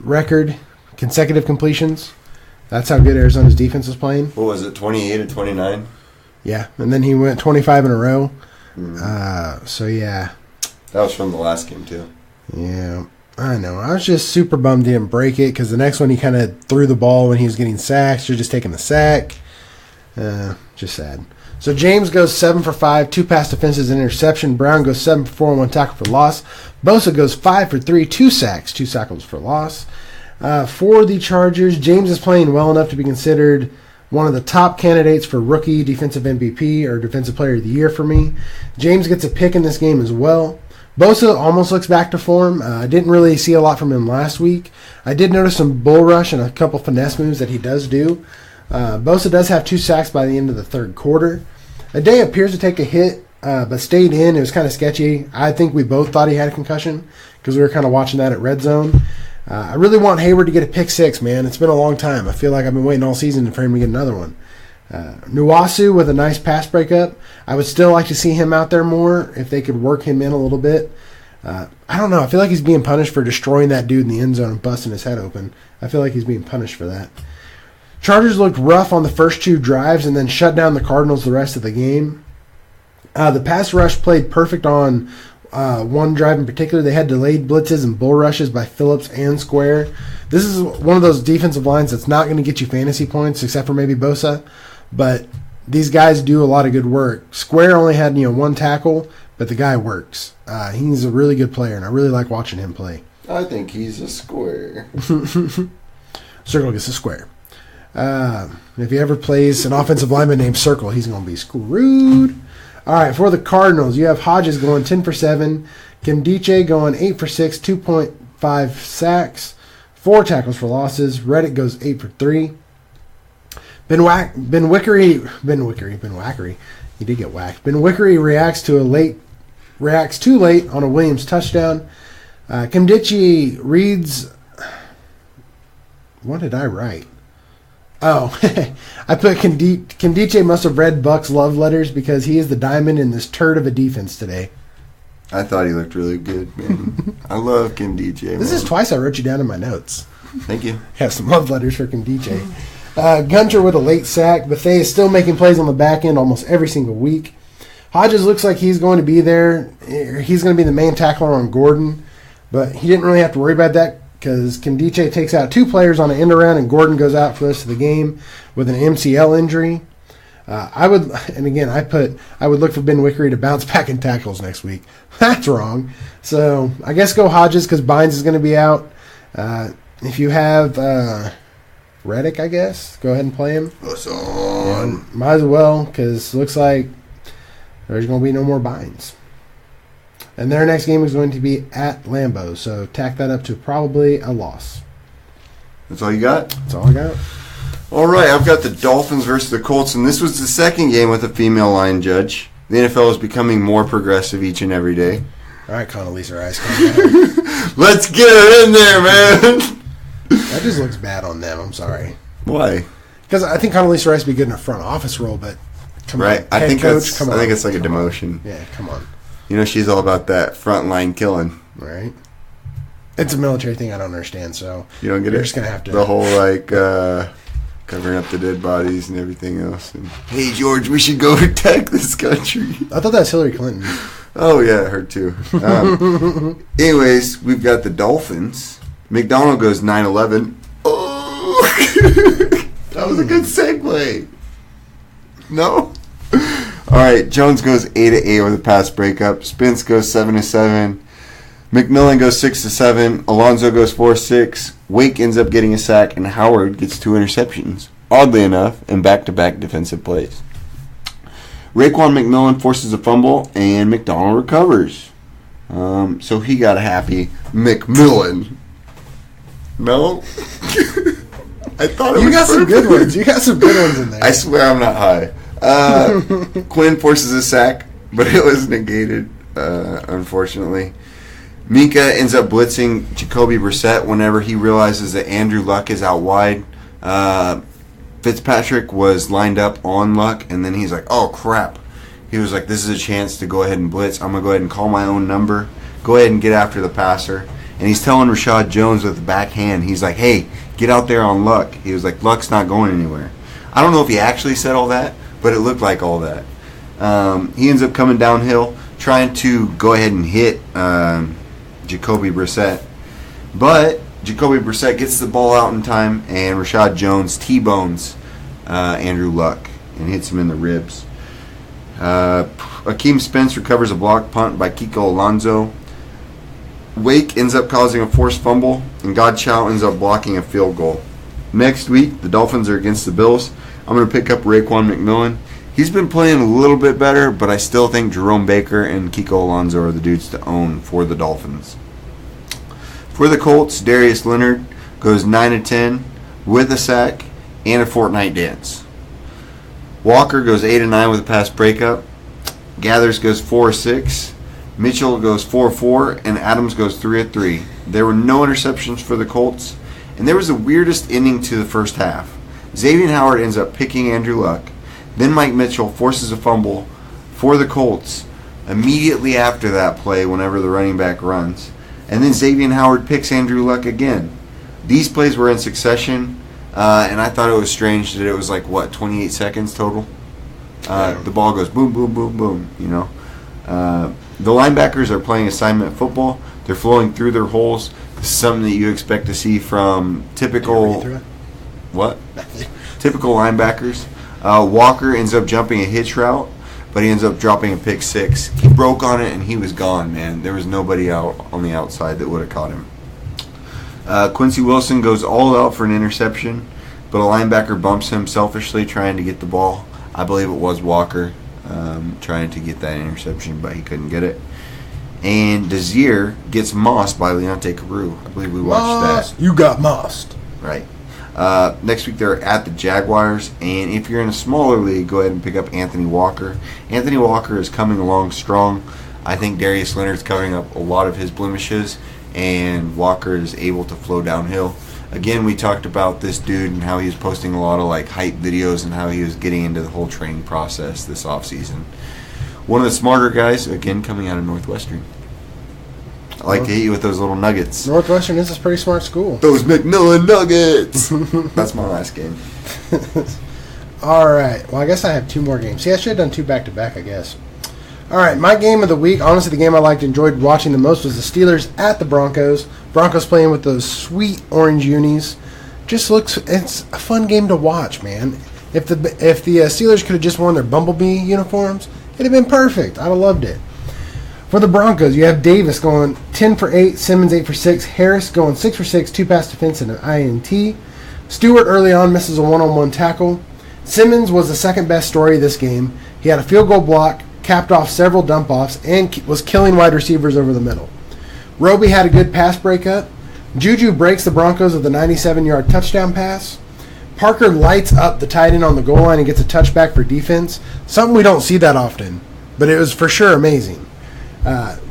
record, consecutive completions. That's how good Arizona's defense was playing. What was it, 28 to 29? Yeah, and then he went 25 in a row. Mm-hmm. So, yeah. That was from the last game, too. Yeah. I know. I was just super bummed he didn't break it because the next one he kind of threw the ball when he was getting sacks. You're just taking the sack. Just sad. So James goes 7 for 5, 2 pass defenses, an interception. Brown goes 7 for 4 and 1 tackle for loss. Bosa goes 5 for 3, 2 sacks, 2 tackles for loss. For the Chargers, James is playing well enough to be considered one of the top candidates for rookie defensive MVP or defensive player of the year for me. James gets a pick in this game as well. Bosa almost looks back to form. I didn't really see a lot from him last week. I did notice some bull rush and a couple finesse moves that he does do. Bosa does have 2 sacks by the end of the third quarter. Ade appears to take a hit, but stayed in. It was kind of sketchy. I think we both thought he had a concussion because we were kind of watching that at Red Zone. I really want Hayward to get a pick 6, man. It's been a long time. I feel like I've been waiting all season for him to get another one. Nuwasu with a nice pass breakup. I would still like to see him out there more if they could work him in a little bit. I don't know. I feel like he's being punished for destroying that dude in the end zone and busting his head open. I feel like he's being punished for that. Chargers looked rough on the first 2 drives and then shut down the Cardinals the rest of the game. The pass rush played perfect on one drive in particular. They had delayed blitzes and bull rushes by Phillips and Square. This is one of those defensive lines that's not going to get you fantasy points except for maybe Bosa, but these guys do a lot of good work. Square only had 1 tackle, but the guy works. He's a really good player, and I really like watching him play. I think he's a square. Circle gets a square. If he ever plays an offensive lineman named Circle, he's going to be screwed. All right, for the Cardinals, you have Hodges going 10 for 7, Kimdiche going 8 for 6, 2.5 sacks, 4 tackles for losses. Reddick goes 8 for 3. Ben Wickery, he did get whacked. Ben Wickery reacts too late on a Williams touchdown. Kimdiche reads. What did I write? Oh, I put Kimdiche must have read Buck's love letters because he is the diamond in this turd of a defense today. I thought he looked really good, man. I love Kimdiche. This is twice I wrote you down in my notes. Thank you. Have some love letters for Kimdiche. Gunter with a late sack. Bethea is still making plays on the back end almost every single week. Hodges looks like he's going to be there. He's going to be the main tackler on Gordon, but he didn't really have to worry about that because Kimdiche takes out 2 players on an end around and Gordon goes out for the rest of the game with an MCL injury. I would look for Ben Wickery to bounce back in tackles next week. That's wrong. So I guess go Hodges because Bynes is going to be out. If you have Reddick, I guess, go ahead and play him. Yeah, might as well because looks like there's going to be no more Bynes. And their next game is going to be at Lambeau, so tack that up to probably a loss. That's all you got? That's all I got. All right, I've got the Dolphins versus the Colts, and this was the second game with a female line judge. The NFL is becoming more progressive each and every day. All right, Condoleezza Rice, calm down. Let's get her in there, man. That just looks bad on them. I'm sorry. Why? Because I think Condoleezza Rice would be good in a front office role, but come on. I think coach, it's like a demotion. Yeah, come on. You know, she's all about that frontline killing. Right. It's a military thing I don't understand, so you don't get you're it. Just gonna have to the whole covering up the dead bodies and everything else. And, hey, George, we should go attack this country. I thought that was Hillary Clinton. Oh yeah, her too. Anyways, we've got the Dolphins. McDonald goes 9-11. Oh, that was a good segue. No. All right, Jones goes 8-8 with a pass breakup. Spence goes 7-7. McMillan goes 6-7. Alonzo goes 4-6. Wake ends up getting a sack, and Howard gets 2 interceptions. Oddly enough, in back-to-back defensive plays. Raekwon McMillan forces a fumble, and McDonald recovers. So he got a happy McMillan. No? I thought it was got some good ones. You got some good ones in there. I swear I'm not high. Quinn forces a sack, but it was negated, unfortunately. Minka ends up blitzing Jacoby Brissett whenever he realizes that Andrew Luck is out wide. Fitzpatrick was lined up on Luck, and then he's like, oh, crap. He was like, this is a chance to go ahead and blitz. I'm going to go ahead and call my own number. Go ahead and get after the passer. And he's telling Rashad Jones with the backhand, he's like, hey, get out there on Luck. He was like, Luck's not going anywhere. I don't know if he actually said all that, but it looked like all that. He ends up coming downhill, trying to go ahead and hit Jacoby Brissett. But Jacoby Brissett gets the ball out in time, and Rashad Jones T-bones Andrew Luck and hits him in the ribs. Akeem Spence recovers a block punt by Kiko Alonso. Wake ends up causing a forced fumble, and Godchow ends up blocking a field goal. Next week, the Dolphins are against the Bills. I'm going to pick up Raekwon McMillan. He's been playing a little bit better, but I still think Jerome Baker and Kiko Alonso are the dudes to own for the Dolphins. For the Colts, Darius Leonard goes 9-10 with a sack and a Fortnite dance. Walker goes 8-9 with a pass breakup. Gathers goes 4-6. Mitchell goes 4-4, and Adams goes 3-3. There were no interceptions for the Colts, and there was the weirdest ending to the first half. Xavier Howard ends up picking Andrew Luck. Then Mike Mitchell forces a fumble for the Colts immediately after that play whenever the running back runs. And then Xavier Howard picks Andrew Luck again. These plays were in succession, and I thought it was strange that it was 28 seconds total? The ball goes boom, boom, boom, boom, The linebackers are playing assignment football. They're flowing through their holes. This is something that you expect to see from typical linebackers. Walker ends up jumping a hitch route, but he ends up dropping a pick six. He broke on it, and he was gone, man. There was nobody out on the outside that would have caught him. Quincy Wilson goes all out for an interception, but a linebacker bumps him selfishly trying to get the ball. I believe it was Walker trying to get that interception, but he couldn't get it. And Desir gets mossed by Leonte Carew. I believe we watched that. You got mossed. Right. Next week they're at the Jaguars, and if you're in a smaller league, go ahead and pick up Anthony Walker. Anthony Walker is coming along strong. I think Darius Leonard's covering up a lot of his blemishes, and Walker is able to flow downhill. Again, we talked about this dude and how he was posting a lot of hype videos and how he was getting into the whole training process this offseason. One of the smarter guys, again, coming out of Northwestern. I like to hit you with those little nuggets. Northwestern is a pretty smart school. Those McMillan Nuggets! That's my last game. All right. Well, I guess I have two more games. See, I should have done two back-to-back, I guess. All right. My game of the week, honestly, the game I enjoyed watching the most was the Steelers at the Broncos. Broncos playing with those sweet orange unis. It's a fun game to watch, man. If the Steelers could have just worn their Bumblebee uniforms, it'd have been perfect. I'd have loved it. For the Broncos, you have Davis going 10 for 8, Simmons 8 for 6, Harris going 6 for 6, 2-pass defense and an INT. Stewart early on misses a one-on-one tackle. Simmons was the second best story of this game. He had a field goal block, capped off several dump-offs, and was killing wide receivers over the middle. Roby had a good pass breakup. Juju breaks the Broncos with a 97-yard touchdown pass. Parker lights up the tight end on the goal line and gets a touchback for defense. Something we don't see that often, but it was for sure amazing.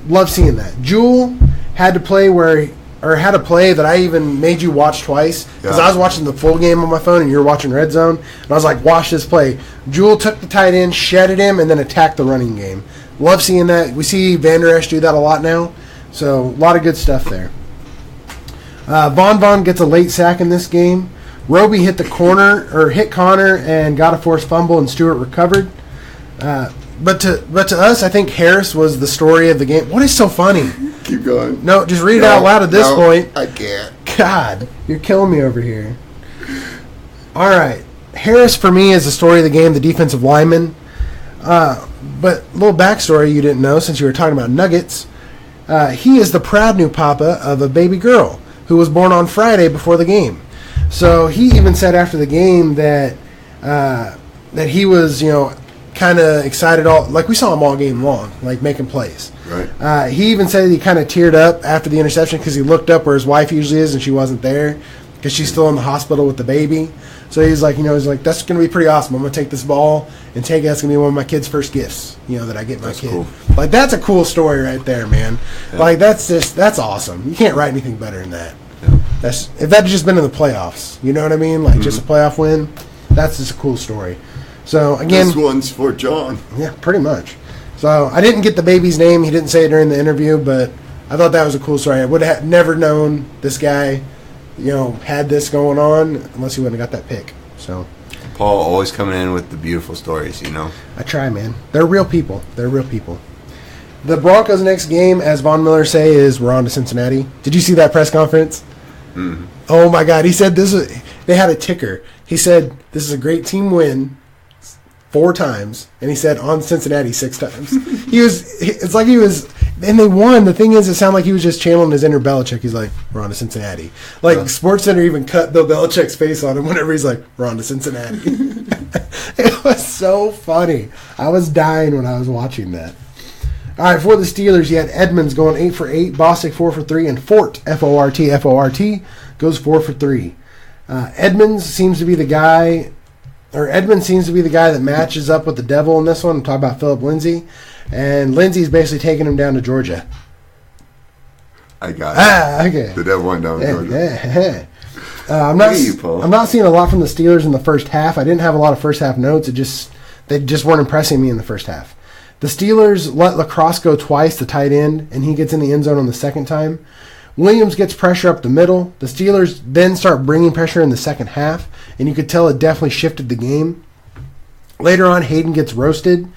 Love seeing that. Jewel had a play that I even made you watch twice because I was watching the full game on my phone and you were watching Red Zone, and I was like, watch this play. Jewel took the tight end, shedded him, and then attacked the running game. Love seeing that. We see Van Der Esch do that a lot now, so a lot of good stuff there. Von gets a late sack in this game. Roby hit Connor and got a forced fumble, and Stewart recovered. But to us, I think Harris was the story of the game. What is so funny? Keep going. No, just read it out loud at this point. I can't. God, you're killing me over here. All right. Harris, for me, is the story of the game, the defensive lineman. But a little backstory you didn't know since you were talking about Nuggets. He is the proud new papa of a baby girl who was born on Friday before the game. So he even said after the game that he was, kind of excited we saw him all game long, making plays. Right. He even said he kind of teared up after the interception because he looked up where his wife usually is and she wasn't there because she's still in the hospital with the baby. So he's like, that's going to be pretty awesome. I'm going to take this ball and take it. That's going to be one of my kids' first gifts, that I get my kid. Cool. That's a cool story right there, man. Yeah. That's awesome. You can't write anything better than that. Yeah. If that had just been in the playoffs, you know what I mean? Just a playoff win, that's just a cool story. So, again... This one's for John. Yeah, pretty much. So, I didn't get the baby's name. He didn't say it during the interview, but I thought that was a cool story. I would have never known this guy, had this going on unless he wouldn't have got that pick. So, Paul always coming in with the beautiful stories, I try, man. They're real people. The Broncos' next game, as Von Miller say, is we're on to Cincinnati. Did you see that press conference? Mm-hmm. Oh my God! He said they had a ticker. He said this is a great team win 4 times, and he said on Cincinnati 6 times. It's like he was, and they won. The thing is, it sounded like he was just channeling his inner Belichick. He's like, we're on to Cincinnati. Like SportsCenter even cut Bill Belichick's face on him whenever he's like, we're on to Cincinnati. It was so funny. I was dying when I was watching that. All right, for the Steelers, you had Edmonds going 8 for 8, Bostic 4 for 3, and Fort, F-O-R-T, goes 4 for 3. Edmonds seems to be the guy that matches up with the devil in this one. I'm talking about Philip Lindsay. And Lindsay's basically taking him down to Georgia. I got it. Okay. The devil went down to Georgia. I'm not seeing a lot from the Steelers in the first half. I didn't have a lot of first half notes. They just weren't impressing me in the first half. The Steelers let Lacrosse go twice, the tight end, and he gets in the end zone on the second time. Williams gets pressure up the middle. The Steelers then start bringing pressure in the second half, and you could tell it definitely shifted the game. Later on, Hayden gets roasted.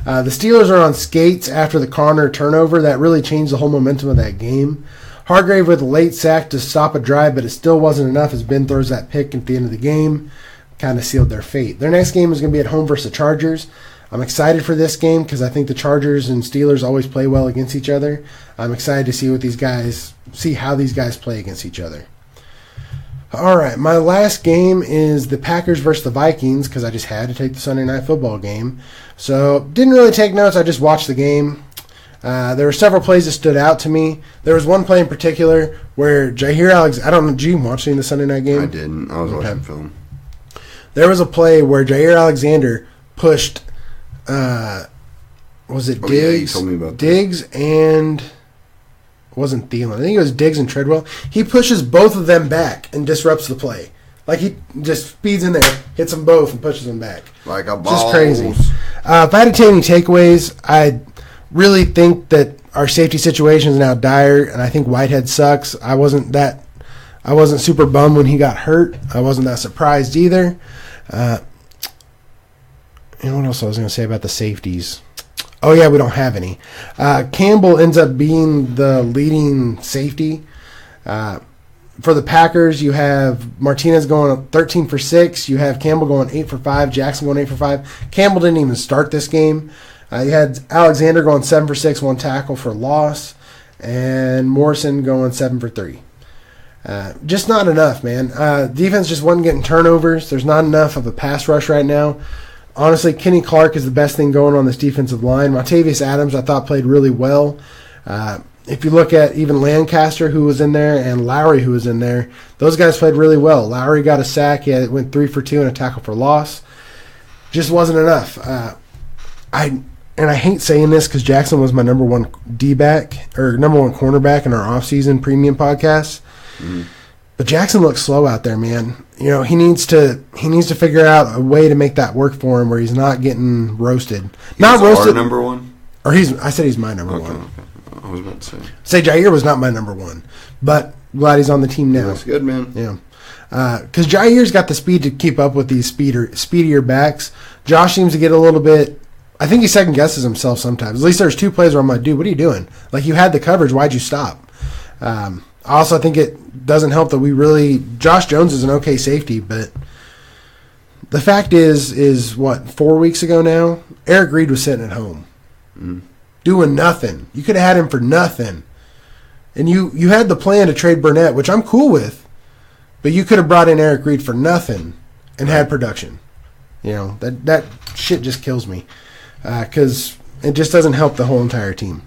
The Steelers are on skates after the Connor turnover. That really changed the whole momentum of that game. Hargrave with a late sack to stop a drive, but it still wasn't enough as Ben throws that pick at the end of the game. Kind of sealed their fate. Their next game is going to be at home versus the Chargers. I'm excited for this game because I think the Chargers and Steelers always play well against each other. I'm excited to see how these guys play against each other. All right, my last game is the Packers versus the Vikings because I just had to take the Sunday Night Football game. So didn't really take notes. I just watched the game. There were several plays that stood out to me. There was one play in particular where Jair Alexander, I don't know, did you watch the Sunday night game? I didn't. I was watching film. There was a play where Jair Alexander pushed, was it Diggs? Yeah, you told me about that. Diggs and, it wasn't Thielen. I think it was Diggs and Treadwell. He pushes both of them back and disrupts the play. Like he just speeds in there, hits them both, and pushes them back. Like a ball. Just crazy. If I had to take any takeaways, I really think that our safety situation is now dire, and I think Whitehead sucks. I wasn't super bummed when he got hurt. I wasn't that surprised either. And what else I was going to say about the safeties? Oh, yeah, we don't have any. Campbell ends up being the leading safety. For the Packers, you have Martinez going 13 for 6. You have Campbell going 8 for 5. Jackson going 8 for 5. Campbell didn't even start this game. You had Alexander going 7 for 6, 1 tackle for loss, and Morrison going 7 for 3. Just not enough, man. Defense just wasn't getting turnovers. There's not enough of a pass rush right now. Honestly, Kenny Clark is the best thing going on this defensive line. Montavious Adams, I thought, played really well. If you look at even Lancaster, who was in there, and Lowry, who was in there, those guys played really well. Lowry got a sack. He went 3 for 2 and a tackle for loss. Just wasn't enough. I hate saying this because Jackson was my number one D-back, or number one cornerback in our offseason premium podcast. Mm. But Jackson looks slow out there, man. You know, he needs to figure out a way to make that work for him where he's not getting roasted. Not roasted. Our number one? Or I said he's my number one. Okay. I was about to say Jair was not my number one, but glad he's on the team now. That's good, man. Yeah. Because Jair's got the speed to keep up with these speedier backs. Josh seems to get a little bit. I think he second guesses himself sometimes. At least there's 2 plays where I'm like, dude, what are you doing? Like, you had the coverage. Why'd you stop? Also, I think it doesn't help that Josh Jones is an okay safety, but the fact is what, 4 weeks ago now, Eric Reed was sitting at home doing nothing. You could have had him for nothing. And you had the plan to trade Burnett, which I'm cool with, but you could have brought in Eric Reed for nothing and had production. You know, that shit just kills me. Because it just doesn't help the whole entire team.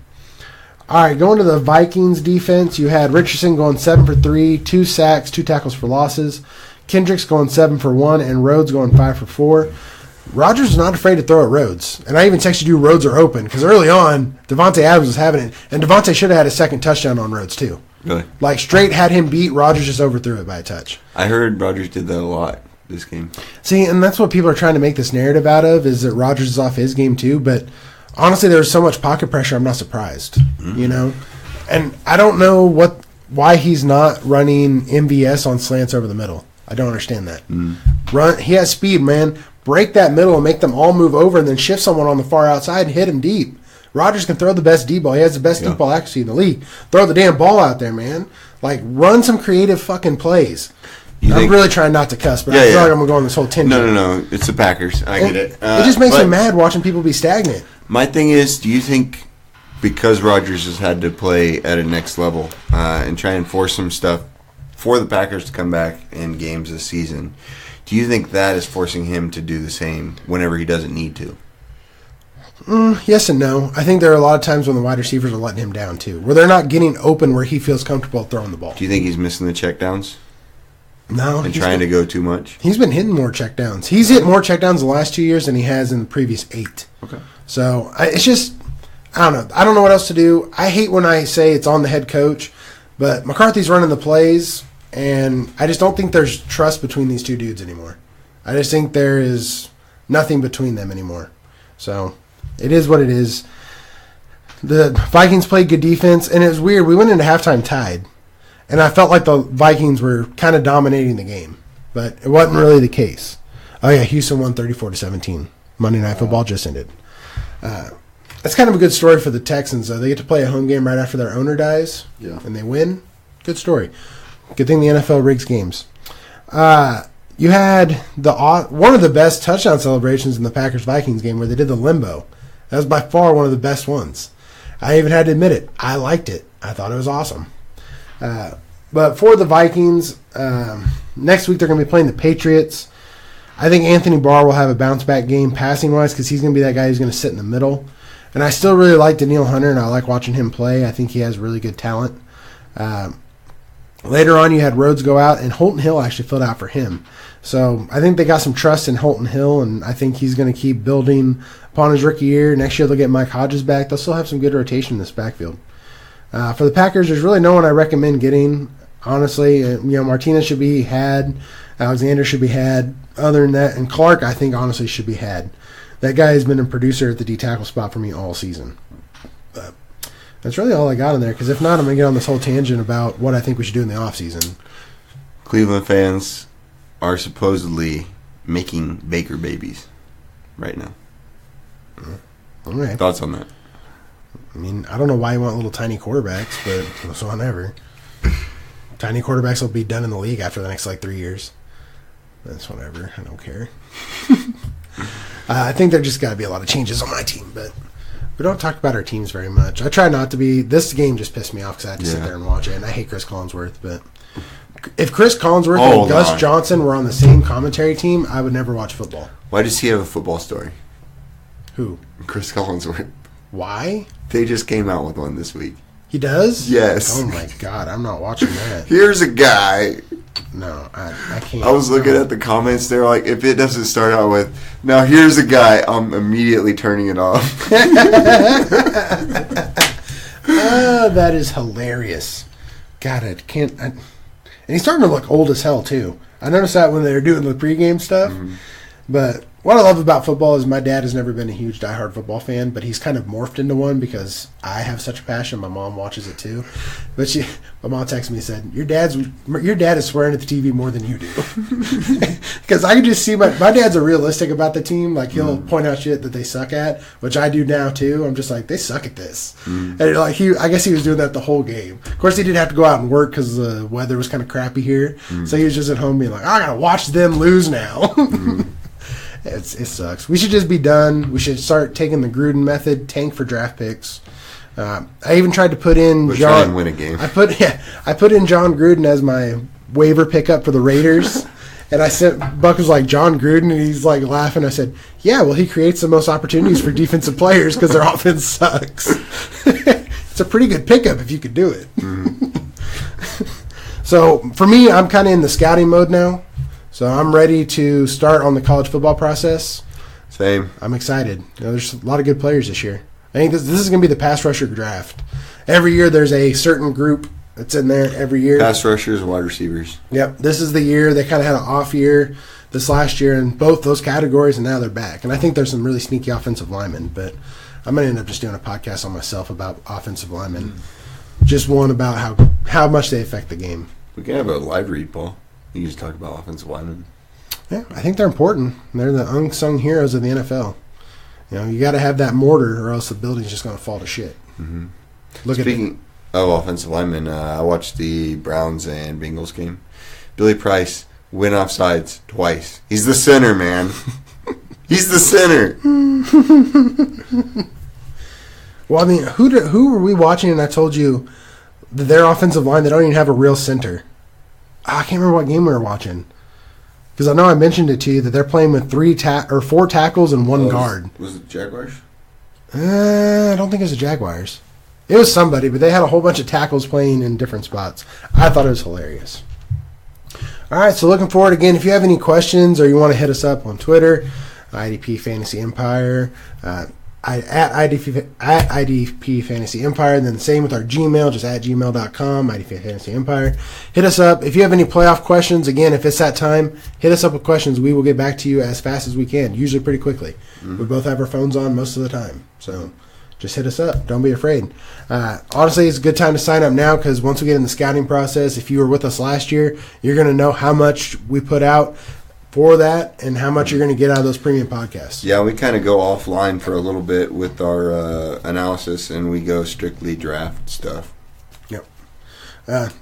All right, going to the Vikings defense, you had Richardson going 7 for 3, 2 sacks, 2 tackles for losses. Kendricks going 7 for 1, and Rhodes going 5 for 4. Rodgers was not afraid to throw at Rhodes. And I even texted you Rhodes are open, because early on, Devontae Adams was having it. And Devontae should have had a second touchdown on Rhodes, too. Really? Like, straight had him beat, Rodgers just overthrew it by a touch. I heard Rodgers did that a lot this game. See, and that's what people are trying to make this narrative out of, is that Rodgers is off his game, too. But honestly, there's so much pocket pressure, I'm not surprised, you know? And I don't know why he's not running MVS on slants over the middle. I don't understand that. He has speed, man. Break that middle and make them all move over and then shift someone on the far outside and hit him deep. Rodgers can throw the best deep ball. He has the best Yeah. deep ball accuracy in the league. Throw the damn ball out there, man. Like, run some creative fucking plays. I'm really trying not to cuss, but I feel like I'm going to go on this whole tangent. No. It's the Packers. I get it. It just makes me mad watching people be stagnant. My thing is, do you think because Rodgers has had to play at a next level and try and force some stuff for the Packers to come back in games this season, do you think that is forcing him to do the same whenever he doesn't need to? Yes and no. I think there are a lot of times when the wide receivers are letting him down, too, where they're not getting open where he feels comfortable throwing the ball. Do you think he's missing the checkdowns? No. And trying to go too much? He's been hitting more checkdowns. He's hit more checkdowns the last 2 years than he has in the previous 8. Okay. So, it's just, I don't know. I don't know what else to do. I hate when I say it's on the head coach, but McCarthy's running the plays, and I just don't think there's trust between these two dudes anymore. I just think there is nothing between them anymore. So, it is what it is. The Vikings played good defense, and it was weird. We went into halftime tied, and I felt like the Vikings were kind of dominating the game, but it wasn't really the case. Oh, yeah, Houston won 34-17. Monday Night Football just ended. That's kind of a good story for the Texans, though. They get to play a home game right after their owner dies, and they win. Good story. Good thing the NFL rigs games. You had one of the best touchdown celebrations in the Packers-Vikings game where they did the limbo. That was by far one of the best ones. I even had to admit it. I liked it. I thought it was awesome. But for the Vikings, next week they're going to be playing the Patriots. I think Anthony Barr will have a bounce-back game passing-wise because he's going to be that guy who's going to sit in the middle. And I still really like Daniil Hunter, and I like watching him play. I think he has really good talent. Later on, you had Rhodes go out, and Holton Hill actually filled out for him. So I think they got some trust in Holton Hill, and I think he's going to keep building upon his rookie year. Next year, they'll get Mike Hodges back. They'll still have some good rotation in this backfield. For the Packers, there's really no one I recommend getting, honestly. Martinez should be had. Alexander should be had. Other than that, and Clark, I think, honestly, should be had. That guy has been a producer at the D-tackle spot for me all season. But that's really all I got in there, because if not, I'm going to get on this whole tangent about what I think we should do in the offseason. Cleveland fans are supposedly making Baker babies right now. All right. Thoughts on that? I mean, I don't know why you want little tiny quarterbacks, but so whatever. Tiny quarterbacks will be done in the league after the next, 3 years. That's whatever. I don't care. I think there just got to be a lot of changes on my team, but we don't talk about our teams very much. I try not to be. This game just pissed me off because I had to sit there and watch it, and I hate Chris Collinsworth, but if Chris Collinsworth and Gus Johnson were on the same commentary team, I would never watch football. Why does he have a football story? Who? Chris Collinsworth. Why? They just came out with one this week. He does? Yes. Oh, my God. I'm not watching that. Here's a guy. No, I can't. I was looking at the comments. They're like, if it doesn't start out with, now here's a guy, I'm immediately turning it off. That is hilarious. God, I can't. And he's starting to look old as hell, too. I noticed that when they were doing the pregame stuff. Mm-hmm. But what I love about football is my dad has never been a huge diehard football fan, but he's kind of morphed into one because I have such a passion. My mom watches it too. But my mom texted me and said, your dad is swearing at the TV more than you do. Because I can just see my dad's are realistic about the team. Like, he'll point out shit that they suck at, which I do now too. I'm just like, they suck at this. And I guess he was doing that the whole game. Of course, he did have to go out and work because the weather was kind of crappy here. So he was just at home being like, I got to watch them lose now. It sucks. We should just be done. We should start taking the Gruden method, tank for draft picks. I even tried to put in John. John. Try and win a game. I put in John Gruden as my waiver pickup for the Raiders, and I sent Buck was like John Gruden, and he's like laughing. I said, "Yeah, well, he creates the most opportunities for defensive players because their offense sucks." It's a pretty good pickup if you could do it. So for me, I'm kind of in the scouting mode now. So I'm ready to start on the college football process. Same. I'm excited. There's a lot of good players this year. I think this is going to be the pass rusher draft. Every year there's a certain group that's in there every year. Pass rushers and wide receivers. Yep. This is the year. They kind of had an off year this last year in both those categories, and now they're back. And I think there's some really sneaky offensive linemen, but I'm going to end up just doing a podcast on myself about offensive linemen. Just one about how much they affect the game. We can have a live read, Paul. You just talk about offensive linemen. Yeah, I think they're important. They're the unsung heroes of the NFL. You got to have that mortar, or else the building's just going to fall to shit. Mm-hmm. Speaking of offensive linemen, I watched the Browns and Bengals game. Billy Price went offsides twice. He's the center, man. He's the center. Well, I mean, who were we watching? And I told you that their offensive line, they don't even have a real center. I can't remember what game we were watching. Because I know I mentioned it to you that they're playing with 4 tackles and 1 guard. Was it Jaguars? I don't think it was the Jaguars. It was somebody, but they had a whole bunch of tackles playing in different spots. I thought it was hilarious. All right, so looking forward again. If you have any questions or you want to hit us up on Twitter, IDP Fantasy Empire, at IDP Fantasy Empire, and then the same with our Gmail, just at gmail.com, IDP Fantasy Empire. Hit us up. If you have any playoff questions, again, if it's that time, hit us up with questions. We will get back to you as fast as we can, usually pretty quickly. Mm-hmm. We both have our phones on most of the time, so just hit us up. Don't be afraid. Honestly, it's a good time to sign up now because once we get in the scouting process, if you were with us last year, you're going to know how much we put out for that and how much you're going to get out of those premium podcasts. Yeah, we kind of go offline for a little bit with our analysis, and we go strictly draft stuff. Yep.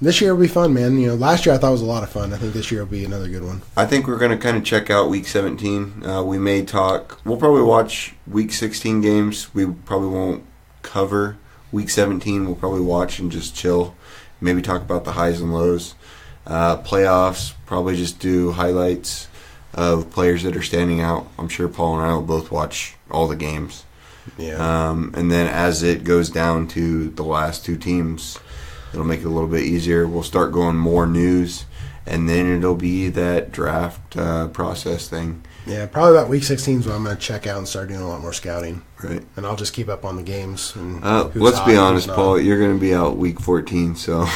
This year will be fun, man. Last year I thought it was a lot of fun. I think this year will be another good one. I think we're going to kind of check out Week 17. We may talk. We'll probably watch Week 16 games. We probably won't cover Week 17. We'll probably watch and just chill. Maybe talk about the highs and lows. Playoffs, probably just do highlights of players that are standing out. I'm sure Paul and I will both watch all the games. Yeah. And then as it goes down to the last 2 teams, it'll make it a little bit easier. We'll start going more news, and then it'll be that draft process thing. Yeah, probably about Week 16 is when I'm going to check out and start doing a lot more scouting. Right. And I'll just keep up on the games. And let's be honest, Paul. You're going to be out Week 14, so.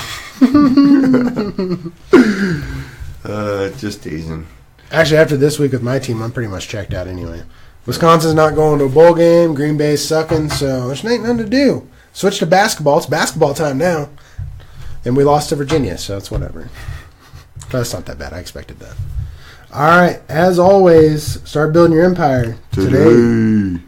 Just teasing. Actually, after this week with my team, I'm pretty much checked out anyway. Wisconsin's not going to a bowl game. Green Bay's sucking, so there's nothing to do. Switch to basketball. It's basketball time now. And we lost to Virginia, so it's whatever. But it's not that bad. I expected that. All right. As always, start building your empire today.